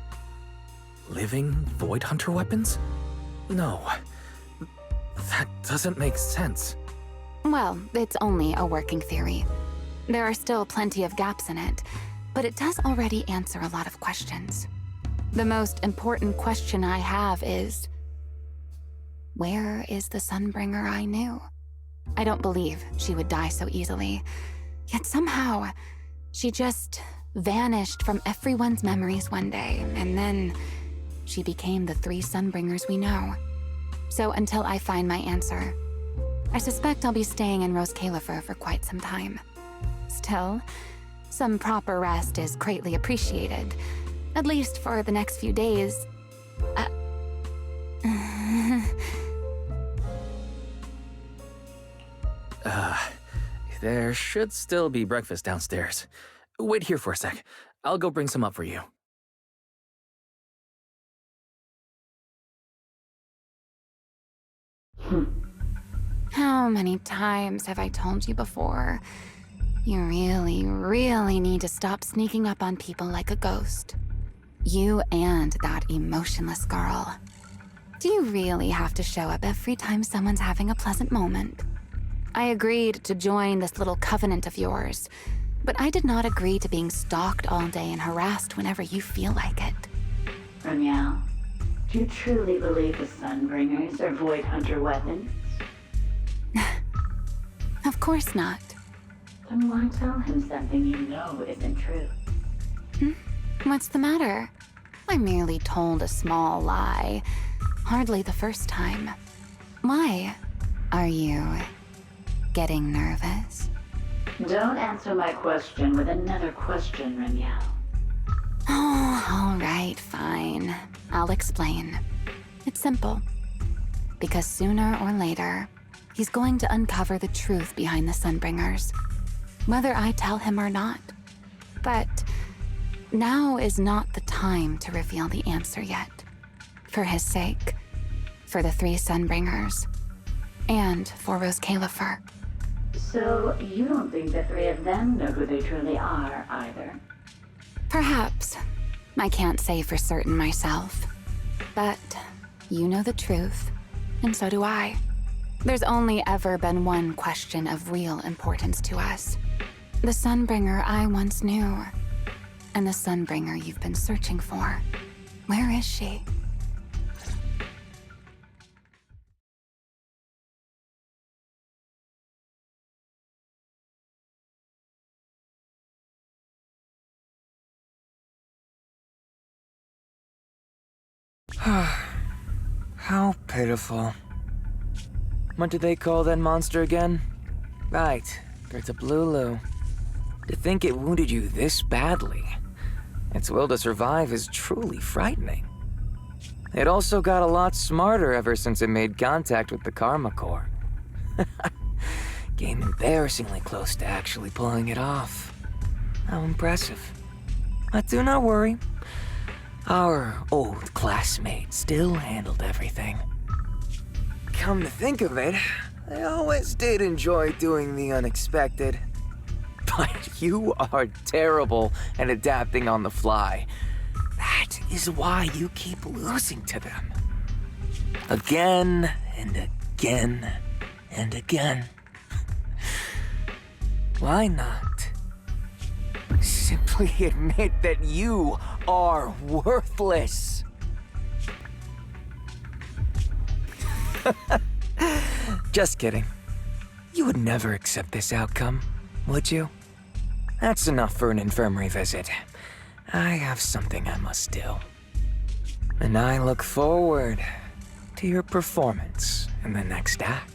living Void Hunter weapons? No, that doesn't make sense. Well, it's only a working theory. There are still plenty of gaps in it, but it does already answer a lot of questions. The most important question I have is, where is the Sunbringer I knew? I don't believe she would die so easily. Yet somehow, she just vanished from everyone's memories one day, and then she became the 3 Sunbringers we know. So until I find my answer, I suspect I'll be staying in Rose Califer for quite some time. Still, some proper rest is greatly appreciated, at least for the next few days. There should still be breakfast downstairs. Wait here for a sec. I'll go bring some up for you. How many times have I told you before? You really, really need to stop sneaking up on people like a ghost. You and that emotionless girl. Do you really have to show up every time someone's having a pleasant moment? I agreed to join this little covenant of yours, but I did not agree to being stalked all day and harassed whenever you feel like it. Remielle, do you truly believe the Sunbringers are Void Hunter weapons? Of course not. Then why tell him something you know isn't true? What's the matter? I merely told a small lie. Hardly the first time. Why? Are you getting nervous? Don't answer my question with another question, Remielle. Oh, all right, fine. I'll explain. It's simple. Because sooner or later, he's going to uncover the truth behind the Sunbringers. Whether I tell him or not. But now is not the time to reveal the answer yet. For his sake. For the 3 Sunbringers. And for Rose Califer. So, you don't think the 3 of them know who they truly are, either? Perhaps. I can't say for certain myself. But you know the truth, and so do I. There's only ever been one question of real importance to us. The Sunbringer I once knew. And the Sunbringer you've been searching for. Where is she? How pitiful. What do they call that monster again? Right, Gertablulu. To think it wounded you this badly. Its will to survive is truly frightening. It also got a lot smarter ever since it made contact with the Karma Core. Came embarrassingly close to actually pulling it off. How impressive. But do not worry. Our old classmate still handled everything. Come to think of it, I always did enjoy doing the unexpected. But you are terrible at adapting on the fly. That is why you keep losing to them. Again and again and again. Why not? Simply admit that you are worthless. Just kidding. You would never accept this outcome, would you? That's enough for an infirmary visit. I have something I must do. And I look forward to your performance in the next act.